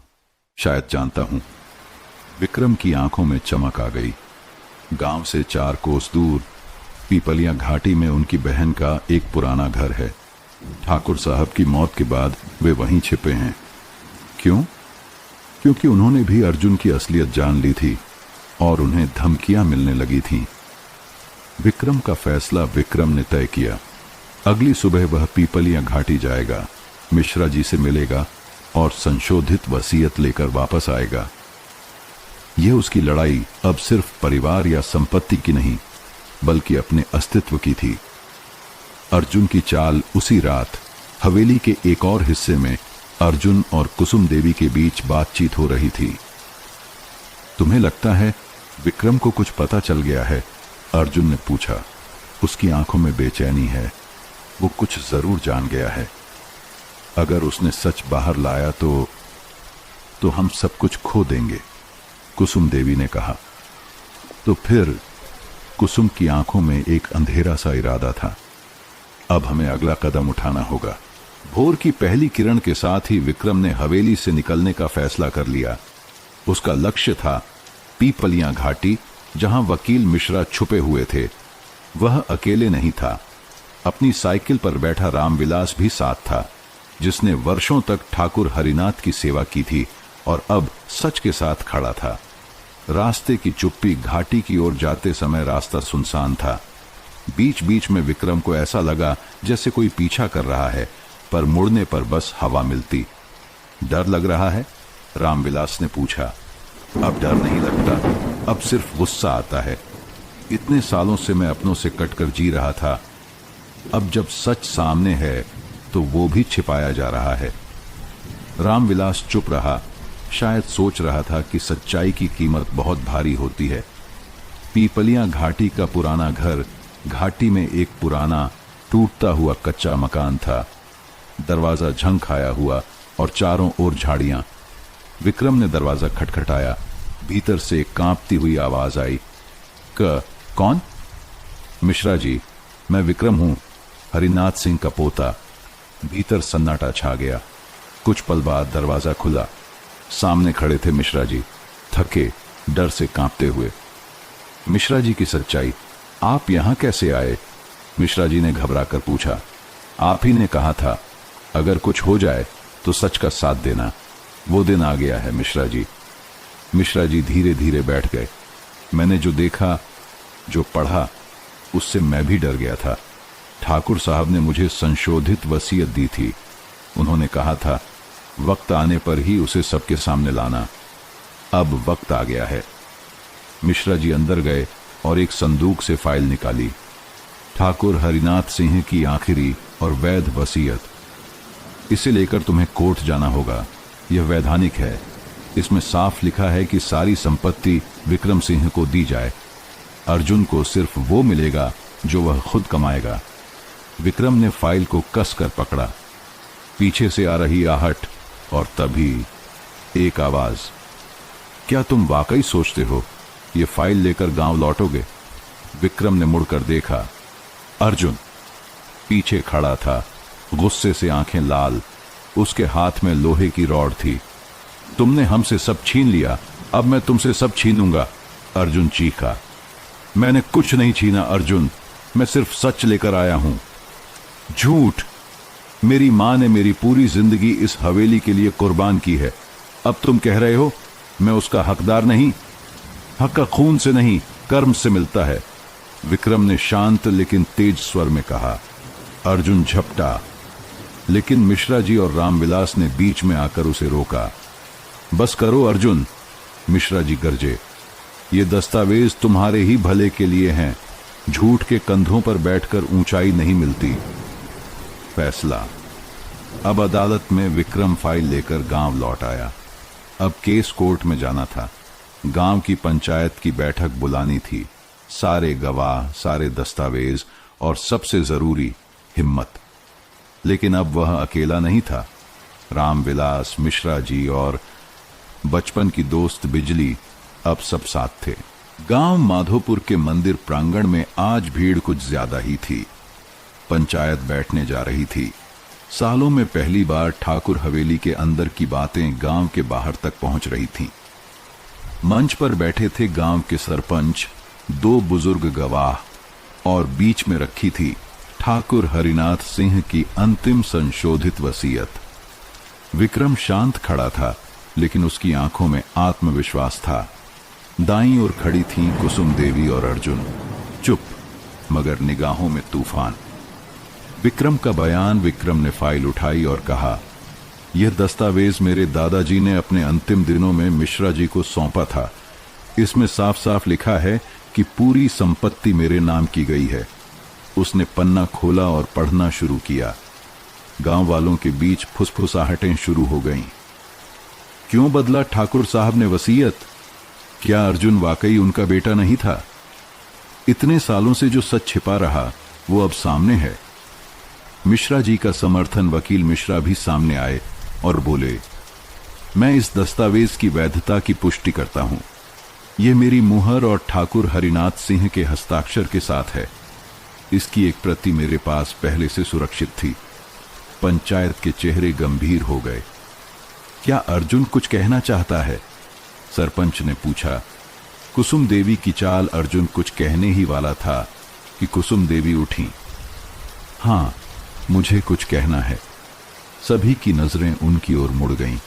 शायद जानता हूं। विक्रम की आंखों में चमक आ गई। गांव से 4 कोस दूर पीपलिया घाटी में उनकी बहन का एक पुराना घर है। ठाकुर साहब की मौत के बाद वे वहीं छिपे हैं। क्यों? क्योंकि उन्होंने भी अर्जुन की असलियत जान ली थी और उन्हें धमकियां मिलने लगी थीं। विक्रम का फैसला विक्रम ने तय किया। अगली सुबह वह पीपलिया घाटी जाएगा, मिश्रा जी से मिलेगा और संशोधित वसीयत लेकर वापस आएगा। यह उसकी लड़ाई अब सिर्फ परिवार या संपत्ति की नहीं, बल्कि अपने अस्तित्व की थी। अर्जुन की चाल उसी रात हवेली के एक और हिस्से में अर्जुन और कुसुम देवी के बीच बातचीत हो रही थी। तुम्हें लगता है विक्रम को कुछ पता चल गया है? अर्जुन ने पूछा। उसकी आंखों में बेचैनी है। वो कुछ जरूर जान गया है। अगर उसने सच बाहर लाया तो हम सब कुछ खो देंगे, कुसुम देवी ने कहा। तो फिर कुसुम की आंखों में एक अंधेरा सा इरादा था। अब हमें अगला कदम उठाना होगा। भोर की पहली किरण के साथ ही विक्रम ने हवेली से निकलने का फैसला कर लिया। उसका लक्ष्य था पीपलिया घाटी, जहां वकील मिश्रा छुपे हुए थे। वह अकेले नहीं था, अपनी साइकिल पर बैठा रामविलास भी साथ था, जिसने वर्षों तक ठाकुर हरिनाथ की सेवा की थी और अब सच के साथ खड़ा था। रास्ते की चुप्पी, घाटी की ओर जाते समय रास्ता सुनसान था। बीच बीच में विक्रम को ऐसा लगा जैसे कोई पीछा कर रहा है, पर मुड़ने पर बस हवा मिलती। डर लग रहा है? रामविलास ने पूछा। अब डर नहीं लगता, अब सिर्फ गुस्सा आता है। इतने सालों से मैं अपनों से कटकर जी रहा था। अब जब सच सामने है तो वो भी छिपाया जा रहा है। रामविलास चुप रहा, शायद सोच रहा था कि सच्चाई की कीमत बहुत भारी होती है। पीपलिया घाटी का पुराना घर घाटी में एक पुराना टूटता हुआ कच्चा मकान था। दरवाजा झंग खाया हुआ और चारों ओर झाड़ियां। विक्रम ने दरवाजा खटखटाया। भीतर से एक कांपती हुई आवाज आई। कौन? मिश्रा जी, मैं विक्रम हूं, हरिनाथ सिंह का पोता। भीतर सन्नाटा छा गया। कुछ पल बाद दरवाजा खुला। सामने खड़े थे मिश्रा जी, थके, डर से कांपते हुए। मिश्रा जी की सच्चाई, आप यहां कैसे आए? मिश्रा जी ने घबराकर पूछा। आप ही ने कहा था अगर कुछ हो जाए तो सच का साथ देना। वो दिन आ गया है मिश्रा जी। मिश्रा जी धीरे धीरे बैठ गए। मैंने जो देखा, जो पढ़ा, उससे मैं भी डर गया था। ठाकुर साहब ने मुझे संशोधित वसीयत दी थी। उन्होंने कहा था वक्त आने पर ही उसे सबके सामने लाना। अब वक्त आ गया है। मिश्रा जी अंदर गए और एक संदूक से फाइल निकाली। ठाकुर हरिनाथ सिंह की आखिरी और वैध वसीयत। इसे लेकर तुम्हें कोर्ट जाना होगा। यह वैधानिक है। इसमें साफ लिखा है कि सारी संपत्ति विक्रम सिंह को दी जाए। अर्जुन को सिर्फ वो मिलेगा जो वह खुद कमाएगा। विक्रम ने फाइल को कसकर पकड़ा। पीछे से आ रही आहट और तभी एक आवाज। क्या तुम वाकई सोचते हो ये फाइल लेकर गांव लौटोगे? विक्रम ने मुड़कर देखा। अर्जुन पीछे खड़ा था, गुस्से से आंखें लाल। उसके हाथ में लोहे की रॉड थी। तुमने हमसे सब छीन लिया, अब मैं तुमसे सब छीनूंगा, अर्जुन चीखा। मैंने कुछ नहीं छीना अर्जुन, मैं सिर्फ सच लेकर आया हूं। झूठ! मेरी मां ने मेरी पूरी जिंदगी इस हवेली के लिए कुर्बान की है। अब तुम कह रहे हो मैं उसका हकदार नहीं? हक का खून से नहीं, कर्म से मिलता है, विक्रम ने शांत लेकिन तेज स्वर में कहा। अर्जुन झपटा, लेकिन मिश्रा जी और रामविलास ने बीच में आकर उसे रोका। बस करो अर्जुन, मिश्रा जी गरजे। ये दस्तावेज तुम्हारे ही भले के लिए हैं। झूठ के कंधों पर बैठकर ऊंचाई नहीं मिलती। फैसला। अब अदालत में विक्रम फाइल लेकर गांव लौट आया। अब केस कोर्ट में जाना था। गांव की पंचायत की बैठक बुलानी थी। सारे गवाह, सारे दस्तावेज और सबसे जरूरी हिम्मत। लेकिन अब वह अकेला नहीं था। रामविलास, मिश्रा जी और बचपन की दोस्त बिजली अब सब साथ थे। गांव माधोपुर के मंदिर प्रांगण में आज भीड़ कुछ ज्यादा ही थी। पंचायत बैठने जा रही थी। सालों में पहली बार ठाकुर हवेली के अंदर की बातें गांव के बाहर तक पहुंच रही थीं। मंच पर बैठे थे गांव के सरपंच, दो बुजुर्ग गवाह और बीच में रखी थी ठाकुर हरिनाथ सिंह की अंतिम संशोधित वसीयत। विक्रम शांत खड़ा था, लेकिन उसकी आंखों में आत्मविश्वास था। दाईं ओर खड़ी थीं कुसुम देवी और अर्जुन, चुप मगर निगाहों में तूफान। विक्रम का बयान। विक्रम ने फाइल उठाई और कहा, यह दस्तावेज मेरे दादाजी ने अपने अंतिम दिनों में मिश्रा जी को सौंपा था। इसमें साफ साफ लिखा है कि पूरी संपत्ति मेरे नाम की गई है। उसने पन्ना खोला और पढ़ना शुरू किया। गांव वालों के बीच फुसफुसाहटें शुरू हो गईं। क्यों बदला ठाकुर साहब ने वसीयत? क्या अर्जुन वाकई उनका बेटा नहीं था? इतने सालों से जो सच छिपा रहा वो अब सामने है। मिश्रा जी का समर्थन वकील मिश्रा भी सामने आए और बोले, मैं इस दस्तावेज की वैधता की पुष्टि करता हूं। यह मेरी मुहर और ठाकुर हरिनाथ सिंह के हस्ताक्षर के साथ है। इसकी एक प्रति मेरे पास पहले से सुरक्षित थी। पंचायत के चेहरे गंभीर हो गए। क्या अर्जुन कुछ कहना चाहता है? सरपंच ने पूछा। कुसुम देवी की चाल अर्जुन कुछ कहने ही वाला था कि कुसुम देवी उठी। हां, मुझे कुछ कहना है। सभी की नजरें उनकी ओर मुड़ गईं।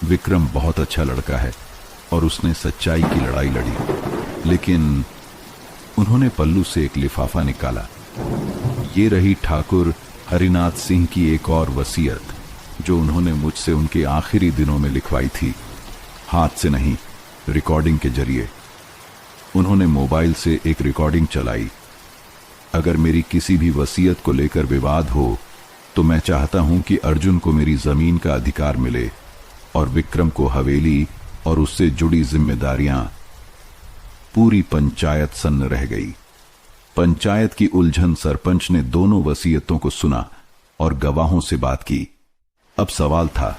विक्रम बहुत अच्छा लड़का है और उसने सच्चाई की लड़ाई लड़ी। लेकिन उन्होंने पल्लू से एक लिफाफा निकाला। ये रही ठाकुर हरिनाथ सिंह की एक और वसीयत, जो उन्होंने मुझसे उनके आखिरी दिनों में लिखवाई थी। हाथ से नहीं, रिकॉर्डिंग के जरिए। उन्होंने मोबाइल से एक रिकॉर्डिंग चलाई। अगर मेरी किसी भी वसीयत को लेकर विवाद हो तो मैं चाहता हूं कि अर्जुन को मेरी जमीन का अधिकार मिले और विक्रम को हवेली और उससे जुड़ी जिम्मेदारियां। पूरी पंचायत सन्न रह गई। पंचायत की उलझन। सरपंच ने दोनों वसीयतों को सुना और गवाहों से बात की। अब सवाल था,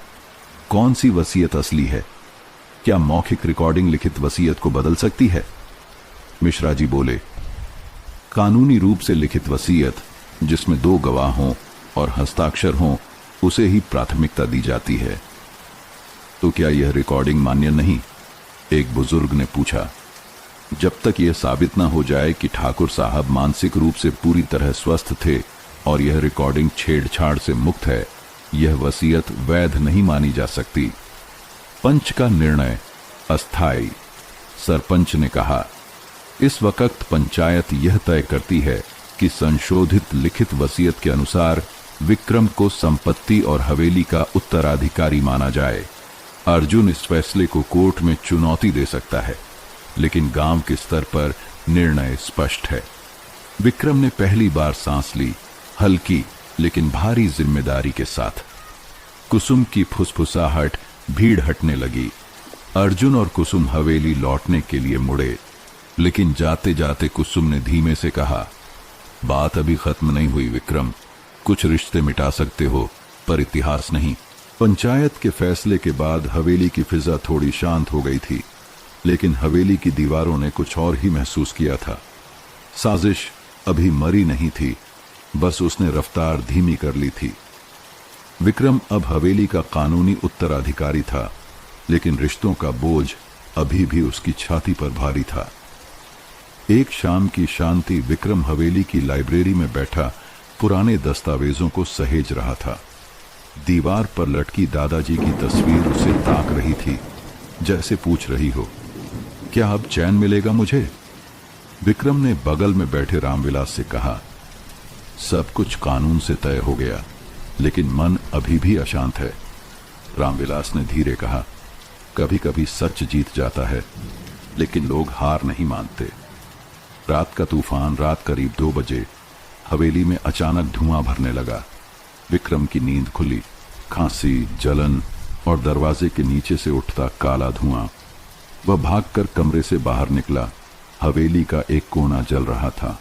कौन सी वसीयत असली है? क्या मौखिक रिकॉर्डिंग लिखित वसीयत को बदल सकती है? मिश्रा जी बोले, कानूनी रूप से लिखित वसीयत जिसमें दो गवाह हों और हस्ताक्षर हों, उसे ही प्राथमिकता दी जाती है। तो क्या यह रिकॉर्डिंग मान्य नहीं? एक बुजुर्ग ने पूछा। जब तक यह साबित ना हो जाए कि ठाकुर साहब मानसिक रूप से पूरी तरह स्वस्थ थे और यह रिकॉर्डिंग छेड़छाड़ से मुक्त है, यह वसीयत वैध नहीं मानी जा सकती। पंच का निर्णय अस्थायी। सरपंच ने कहा, इस वक्त पंचायत यह तय करती है कि संशोधित लिखित वसीयत के अनुसार विक्रम को संपत्ति और हवेली का उत्तराधिकारी माना जाए। अर्जुन इस फैसले को कोर्ट में चुनौती दे सकता है, लेकिन गांव के स्तर पर निर्णय स्पष्ट है। विक्रम ने पहली बार सांस ली, हल्की लेकिन भारी जिम्मेदारी के साथ। कुसुम की फुसफुसाहट भीड़ हटने लगी। अर्जुन और कुसुम हवेली लौटने के लिए मुड़े, लेकिन जाते जाते कुसुम ने धीमे से कहा, बात अभी खत्म नहीं हुई विक्रम। कुछ रिश्ते मिटा सकते हो पर इतिहास नहीं। पंचायत के फैसले के बाद हवेली की फिजा थोड़ी शांत हो गई थी, लेकिन हवेली की दीवारों ने कुछ और ही महसूस किया था। साजिश अभी मरी नहीं थी, बस उसने रफ्तार धीमी कर ली थी। विक्रम अब हवेली का कानूनी उत्तराधिकारी था, लेकिन रिश्तों का बोझ अभी भी उसकी छाती पर भारी था। एक शाम की शांति। विक्रम हवेली की लाइब्रेरी में बैठा पुराने दस्तावेजों को सहेज रहा था। दीवार पर लटकी दादाजी की तस्वीर उसे ताक रही थी, जैसे पूछ रही हो, क्या अब चैन मिलेगा मुझे? विक्रम ने बगल में बैठे रामविलास से कहा, सब कुछ कानून से तय हो गया, लेकिन मन अभी भी अशांत है। रामविलास ने धीरे कहा, कभी कभी सच जीत जाता है, लेकिन लोग हार नहीं मानते। रात का तूफान। रात करीब 2 बजे हवेली में अचानक धुआं भरने लगा। विक्रम की नींद खुली। खांसी, जलन और दरवाजे के नीचे से उठता काला धुआं। वह भागकर कमरे से बाहर निकला। हवेली का एक कोना जल रहा था।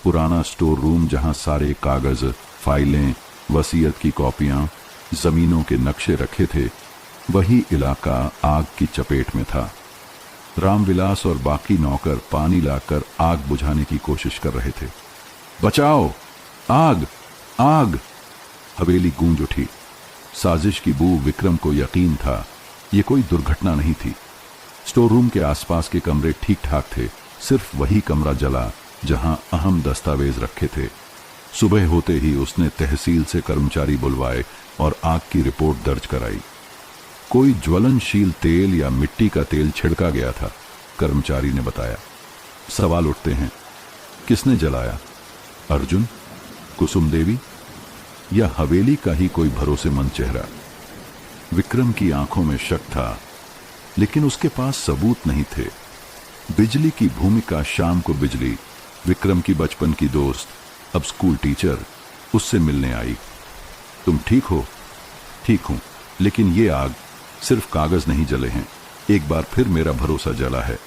पुराना स्टोर रूम, जहां सारे कागज, फाइलें, वसीयत की कॉपियां, जमीनों के नक्शे रखे थे, वही इलाका आग की चपेट में था। रामविलास और बाकी नौकर पानी लाकर आग बुझाने की कोशिश कर रहे थे। बचाओ, आग, आग! हवेली गूंज उठी। साजिश की बू। विक्रम को यकीन था ये कोई दुर्घटना नहीं थी। स्टोर रूम के आसपास के कमरे ठीक ठाक थे, सिर्फ वही कमरा जला जहां अहम दस्तावेज रखे थे। सुबह होते ही उसने तहसील से कर्मचारी बुलवाए और आग की रिपोर्ट दर्ज कराई। कोई ज्वलनशील तेल या मिट्टी का तेल छिड़का गया था, कर्मचारी ने बताया। सवाल उठते हैं, किसने जलाया? अर्जुन, कुसुम देवी या हवेली का ही कोई भरोसेमंद चेहरा? विक्रम की आंखों में शक था, लेकिन उसके पास सबूत नहीं थे। बिजली की भूमिका शाम को बिजली, विक्रम की बचपन की दोस्त, अब स्कूल टीचर, उससे मिलने आई। तुम ठीक हो? ठीक हूं, लेकिन ये आग सिर्फ कागज नहीं जले हैं, एक बार फिर मेरा भरोसा जला है।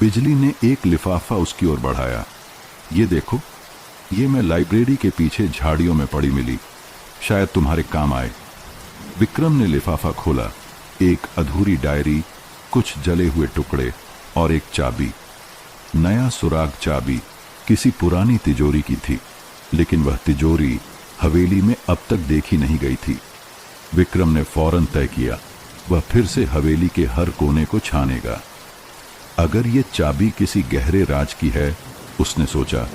बिजली ने एक लिफाफा उसकी ओर बढ़ाया। ये देखो, ये मैं लाइब्रेरी के पीछे झाड़ियों में पड़ी मिली, शायद तुम्हारे काम आए। विक्रम ने लिफाफा खोला। एक अधूरी डायरी, कुछ जले हुए टुकड़े और एक चाबी। नया सुराग चाबी किसी पुरानी तिजोरी की थी, लेकिन वह तिजोरी हवेली में अब तक देखी नहीं गई थी। विक्रम ने फौरन तय किया, वह फिर से हवेली के हर कोने को छानेगा। अगर ये चाबी किसी गहरे राज की है, उसने सोचा,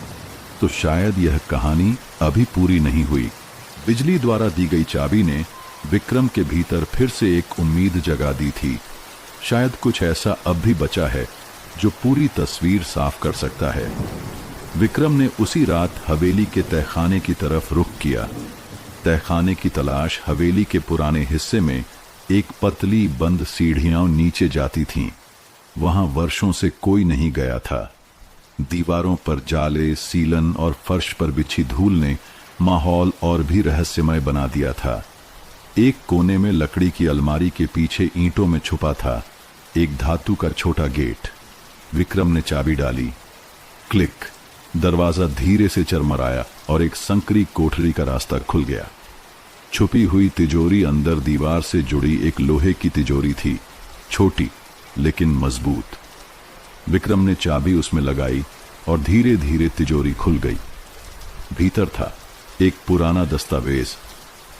तो शायद यह कहानी अभी पूरी नहीं हुई। बिजली द्वारा दी गई चाबी ने विक्रम के भीतर फिर से एक उम्मीद जगा दी थी। शायद कुछ ऐसा अब भी बचा है जो पूरी तस्वीर साफ कर सकता है। विक्रम ने उसी रात हवेली के तहखाने की तरफ रुख किया। तहखाने की तलाश हवेली के पुराने हिस्से में एक पतली बंद सीढ़ियां नीचे जाती थीं। वहां वर्षों से कोई नहीं गया था। दीवारों पर जाले, सीलन और फर्श पर बिछी धूल ने माहौल और भी रहस्यमय बना दिया था। एक कोने में लकड़ी की अलमारी के पीछे ईंटों में छुपा था एक धातु का छोटा गेट। विक्रम ने चाबी डाली। क्लिक, दरवाजा धीरे से चरमराया और एक संकरी कोठरी का रास्ता खुल गया। छुपी हुई तिजोरी अंदर दीवार से जुड़ी एक लोहे की तिजोरी थी, छोटी लेकिन मजबूत। विक्रम ने चाबी उसमें लगाई और धीरे धीरे तिजोरी खुल गई। भीतर था एक पुराना दस्तावेज,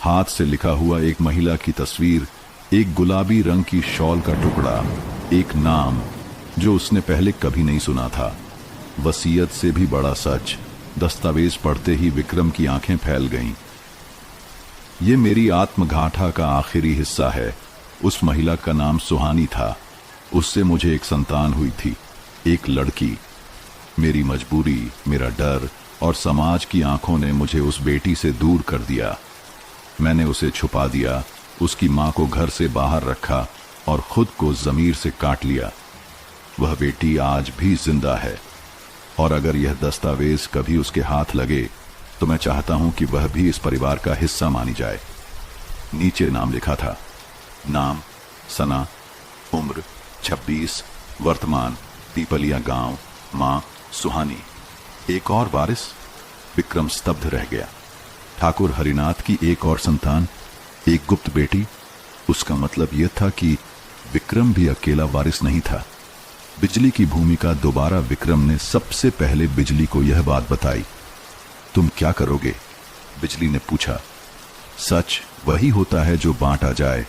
हाथ से लिखा हुआ एक महिला की तस्वीर, एक गुलाबी रंग की शॉल का टुकड़ा, एक नाम जो उसने पहले कभी नहीं सुना था। वसीयत से भी बड़ा सच। दस्तावेज पढ़ते ही विक्रम की आंखें फैल गईं। ये मेरी आत्मगाथा का आखिरी हिस्सा है। उस महिला का नाम सुहानी था। उससे मुझे एक संतान हुई थी, एक लड़की। मेरी मजबूरी, मेरा डर और समाज की आंखों ने मुझे उस बेटी से दूर कर दिया। मैंने उसे छुपा दिया, उसकी मां को घर से बाहर रखा और खुद को जमीर से काट लिया। वह बेटी आज भी जिंदा है, और अगर यह दस्तावेज कभी उसके हाथ लगे तो मैं चाहता हूं कि वह भी इस परिवार का हिस्सा मानी जाए। नीचे नाम लिखा था, नाम सना, उम्र 26, वर्तमान पीपलिया गांव, मां सुहानी। एक और वारिस? विक्रम स्तब्ध रह गया। ठाकुर हरिनाथ की एक और संतान, एक गुप्त बेटी। उसका मतलब यह था कि विक्रम भी अकेला वारिस नहीं था। बिजली की भूमिका दोबारा विक्रम ने सबसे पहले बिजली को यह बात बताई। तुम क्या करोगे? बिजली ने पूछा। सच वही होता है जो बांटा जाए,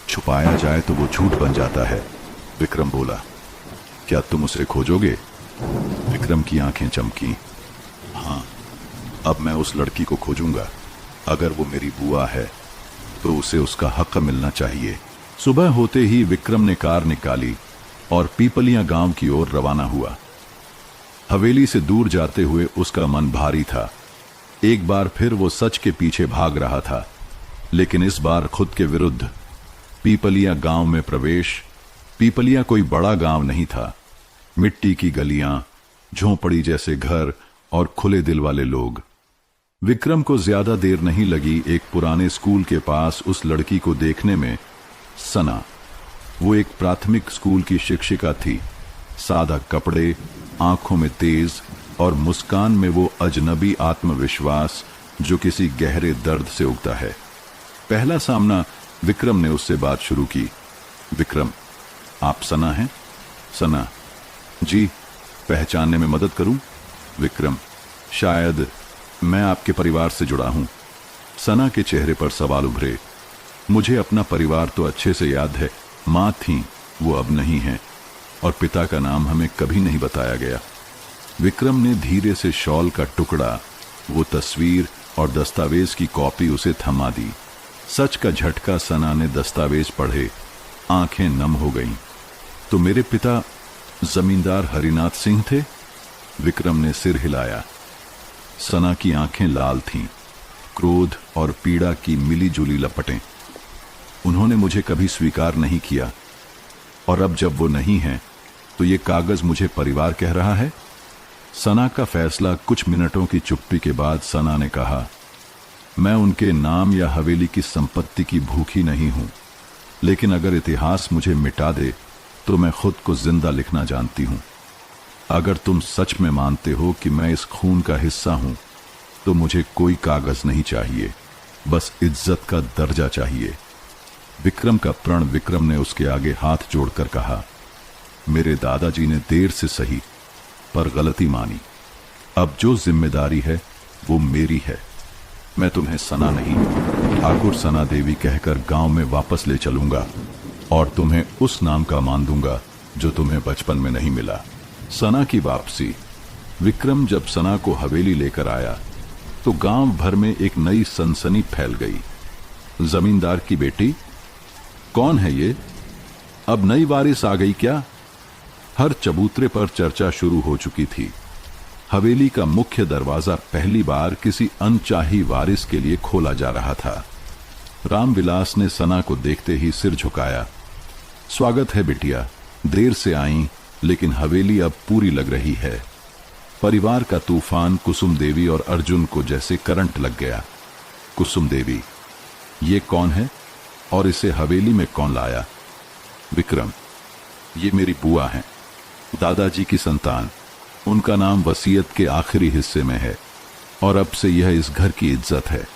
छुपाया जाए तो वो झूठ बन जाता है, विक्रम बोला। क्या तुम उसे खोजोगे? विक्रम की आंखें चमकी। हाँ, अब मैं उस लड़की को खोजूंगा। अगर वो मेरी बुआ है तो उसे उसका हक मिलना चाहिए। सुबह होते ही विक्रम ने कार निकाली और पीपलिया गांव की ओर रवाना हुआ। हवेली से दूर जाते हुए उसका मन भारी था। एक बार फिर वो सच के पीछे भाग रहा था, लेकिन इस बार खुद के विरुद्ध। पीपलिया गांव में प्रवेश। पीपलिया कोई बड़ा गांव नहीं था। मिट्टी की गलियां, झोंपड़ी जैसे घर और खुले दिल वाले लोग। विक्रम को ज्यादा देर नहीं लगी एक पुराने स्कूल के पास उस लड़की को देखने में। सना, वो एक प्राथमिक स्कूल की शिक्षिका थी। सादा कपड़े, आंखों में तेज और मुस्कान में वो अजनबी आत्मविश्वास जो किसी गहरे दर्द से उगता है। पहला सामना विक्रम ने उससे बात शुरू की। विक्रम, आप सना हैं? सना, जी, पहचानने में मदद करूं? विक्रम, शायद मैं आपके परिवार से जुड़ा हूं। सना के चेहरे पर सवाल उभरे। मुझे अपना परिवार तो अच्छे से याद है। मां थी, वो अब नहीं है, और पिता का नाम हमें कभी नहीं बताया गया। विक्रम ने धीरे से शॉल का टुकड़ा, वो तस्वीर और दस्तावेज की कॉपी उसे थमा दी। सच का झटका सना ने दस्तावेज पढ़े, आंखें नम हो गईं। तो मेरे पिता जमींदार हरिनाथ सिंह थे? विक्रम ने सिर हिलाया। सना की आंखें लाल थीं, क्रोध और पीड़ा की मिली-जुली लपटें। उन्होंने मुझे कभी स्वीकार नहीं किया, और अब जब वो नहीं हैं, तो ये कागज मुझे परिवार कह रहा है? सना का फैसला। कुछ मिनटों की चुप्पी के बाद सना ने कहा, मैं उनके नाम या हवेली की संपत्ति की भूखी नहीं हूं, लेकिन अगर इतिहास मुझे मिटा दे तो मैं खुद को जिंदा लिखना जानती हूं। अगर तुम सच में मानते हो कि मैं इस खून का हिस्सा हूं, तो मुझे कोई कागज नहीं चाहिए, बस इज्जत का दर्जा चाहिए। विक्रम का प्रण। विक्रम ने उसके आगे हाथ जोड़कर कहा, मेरे दादाजी ने देर से सही पर गलती मानी। अब जो जिम्मेदारी है वो मेरी है। मैं तुम्हें सना नहीं, ठाकुर सना देवी कहकर गांव में वापस ले चलूंगा, और तुम्हें उस नाम का मान दूंगा जो तुम्हें बचपन में नहीं मिला। सना की वापसी। विक्रम जब सना को हवेली लेकर आया तो गांव भर में एक नई सनसनी फैल गई। जमींदार की बेटी? कौन है ये? अब नई वारिस आ गई क्या? हर चबूतरे पर चर्चा शुरू हो चुकी थी। हवेली का मुख्य दरवाजा पहली बार किसी अनचाही वारिस के लिए खोला जा रहा था। रामविलास ने सना को देखते ही सिर झुकाया। स्वागत है बिटिया, देर से आई, लेकिन हवेली अब पूरी लग रही है। परिवार का तूफान कुसुम देवी और अर्जुन को जैसे करंट लग गया। कुसुम देवी, ये कौन है और इसे हवेली में कौन लाया? विक्रम, ये मेरी बुआ हैं, दादाजी की संतान। उनका नाम वसीयत के आखिरी हिस्से में है, और अब से यह इस घर की इज्जत है।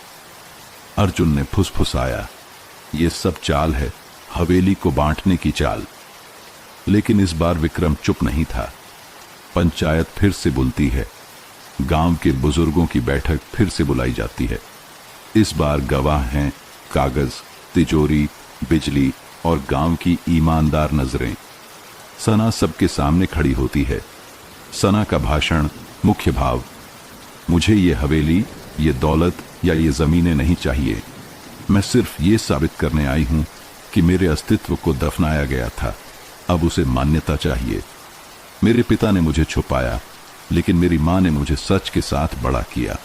अर्जुन ने फुसफुसाया, ये सब चाल है, हवेली को बांटने की चाल। लेकिन इस बार विक्रम चुप नहीं था। पंचायत फिर से बुलती है, गांव के बुजुर्गों की बैठक फिर से बुलाई जाती है। इस बार गवाह हैं कागज, तिजोरी, बिजली और गांव की ईमानदार नजरें। सना सबके सामने खड़ी होती है। सना का भाषण, मुख्य भाव, मुझे ये हवेली, ये दौलत या ये जमीनें नहीं चाहिए। मैं सिर्फ ये साबित करने आई हूं कि मेरे अस्तित्व को दफनाया गया था, अब उसे मान्यता चाहिए। मेरे पिता ने मुझे छुपाया, लेकिन मेरी मां ने मुझे सच के साथ बड़ा किया।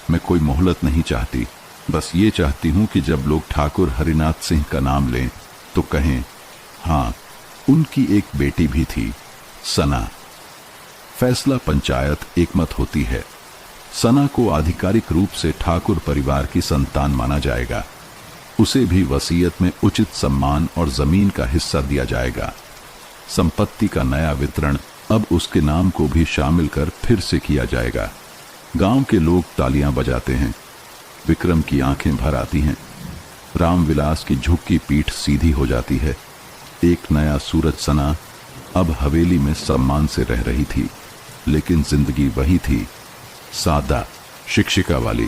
मैं कोई मोहलत नहीं चाहती, बस ये चाहती हूं कि जब लोग ठाकुर हरिनाथ सिंह का नाम लें तो कहें, हां, उनकी एक बेटी भी थी, सना। फैसला पंचायत एकमत होती है। सना को आधिकारिक रूप से ठाकुर परिवार की संतान माना जाएगा। उसे भी वसीयत में उचित सम्मान और जमीन का हिस्सा दिया जाएगा। संपत्ति का नया वितरण अब उसके नाम को भी शामिल कर फिर से किया जाएगा। गांव के लोग तालियां बजाते हैं। विक्रम की आंखें भर आती हैं। रामविलास की झुकी पीठ सीधी हो जाती है। एक नया सूरज सना अब हवेली में सम्मान से रह रही थी, लेकिन जिंदगी वही थी, सादा, शिक्षिका वाली।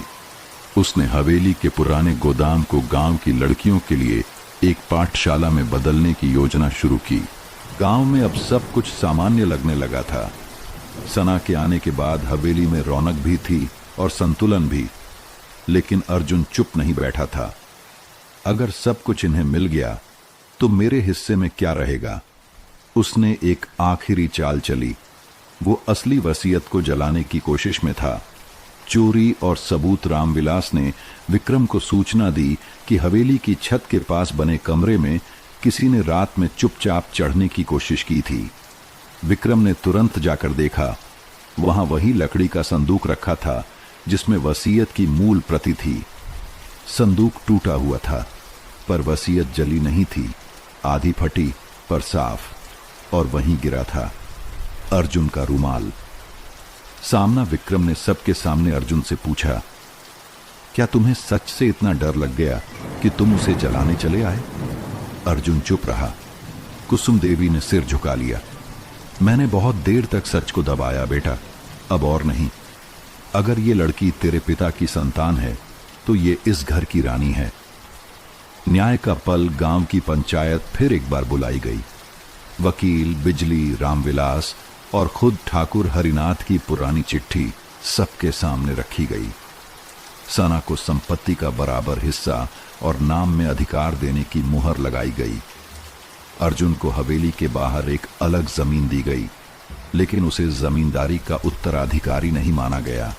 उसने हवेली के पुराने गोदाम को गांव की लड़कियों के लिए एक पाठशाला में बदलने की योजना शुरू की। गांव में अब सब कुछ सामान्य लगने लगा था। सना के आने के बाद हवेली में रौनक भी थी और संतुलन भी। लेकिन अर्जुन चुप नहीं बैठा था। अगर सब कुछ इन्हें मिल गया तो मेरे हिस्से में क्या रहेगा? उसने एक आखिरी चाल चली। वो असली वसीयत को जलाने की कोशिश में था। चोरी और सबूत। रामविलास ने विक्रम को सूचना दी कि हवेली की छत के पास बने कमरे में किसी ने रात में चुपचाप चढ़ने की कोशिश की थी। विक्रम ने तुरंत जाकर देखा। वहां वही लकड़ी का संदूक रखा था जिसमें वसीयत की मूल प्रति थी। संदूक टूटा हुआ था, पर वसीयत जली नहीं थी, आधी फटी पर साफ। और वहीं गिरा था अर्जुन का रुमाल। सामना विक्रम ने सबके सामने अर्जुन से पूछा, क्या तुम्हें सच से इतना डर लग गया कि तुम उसे जलाने चले आए? अर्जुन चुप रहा। कुसुम देवी ने सिर झुका लिया। मैंने बहुत देर तक सच को दबाया बेटा, अब और नहीं। अगर ये लड़की तेरे पिता की संतान है तो ये इस घर की रानी है। न्याय का पल। गांव की पंचायत फिर एक बार बुलाई गई। वकील, बिजली, रामविलास और खुद ठाकुर हरिनाथ की पुरानी चिट्ठी सबके सामने रखी गई। सना को संपत्ति का बराबर हिस्सा और नाम में अधिकार देने की मुहर लगाई गई। अर्जुन को हवेली के बाहर एक अलग जमीन दी गई, लेकिन उसे जमींदारी का उत्तराधिकारी नहीं माना गया।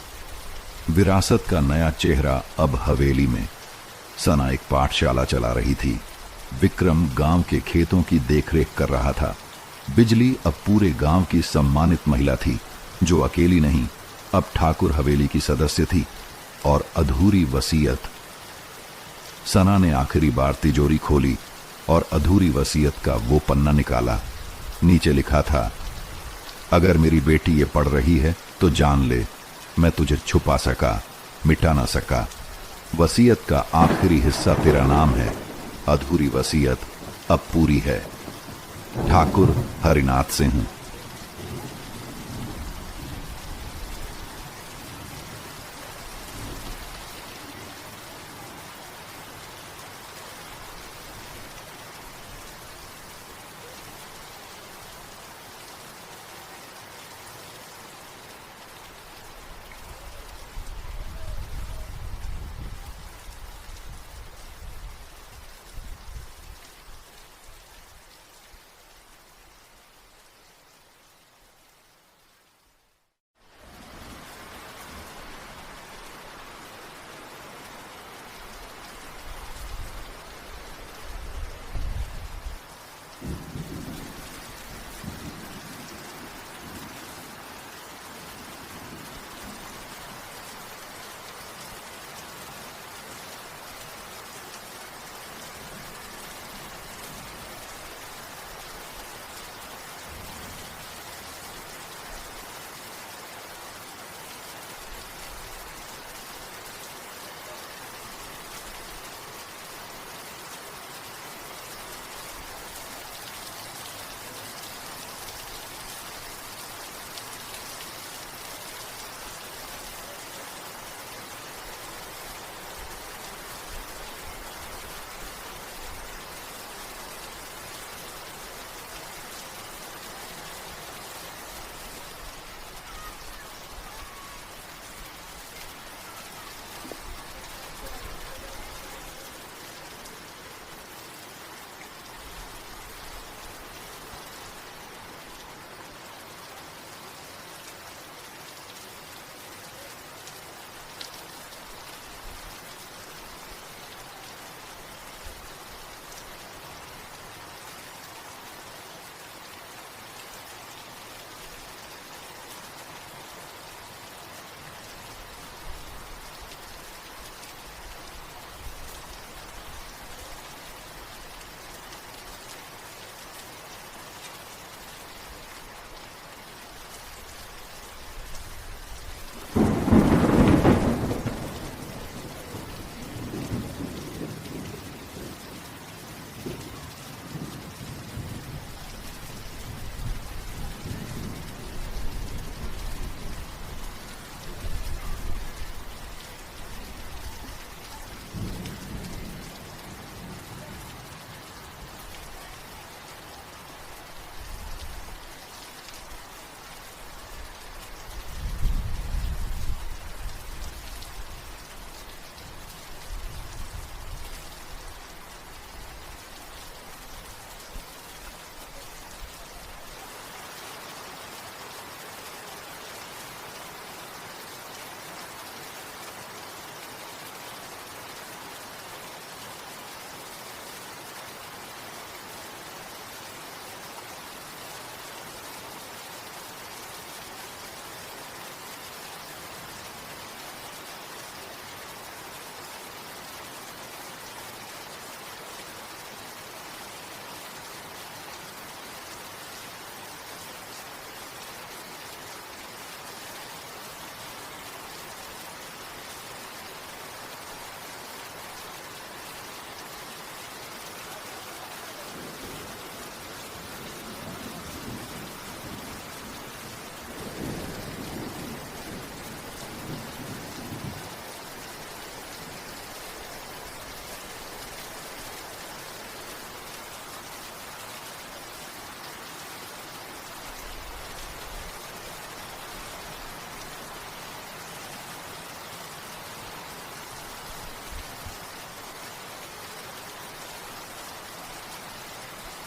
विरासत का नया चेहरा अब हवेली में। सना एक पाठशाला चला रही थी। विक्रम गांव के खेतों की देखरेख कर रहा था। बिजली अब पूरे गांव की सम्मानित महिला थी, जो अकेली नहीं, अब ठाकुर हवेली की सदस्य थी। और अधूरी वसीयत। सना ने आखिरी बार तिजोरी खोली और अधूरी वसीयत का वो पन्ना निकाला। नीचे लिखा था, अगर मेरी बेटी ये पढ़ रही है तो जान ले, मैं तुझे छुपा सका, मिटा ना सका। वसीयत का आखिरी हिस्सा तेरा नाम है। अधूरी वसीयत अब पूरी है। ठाकुर हरिनाथ सिंह।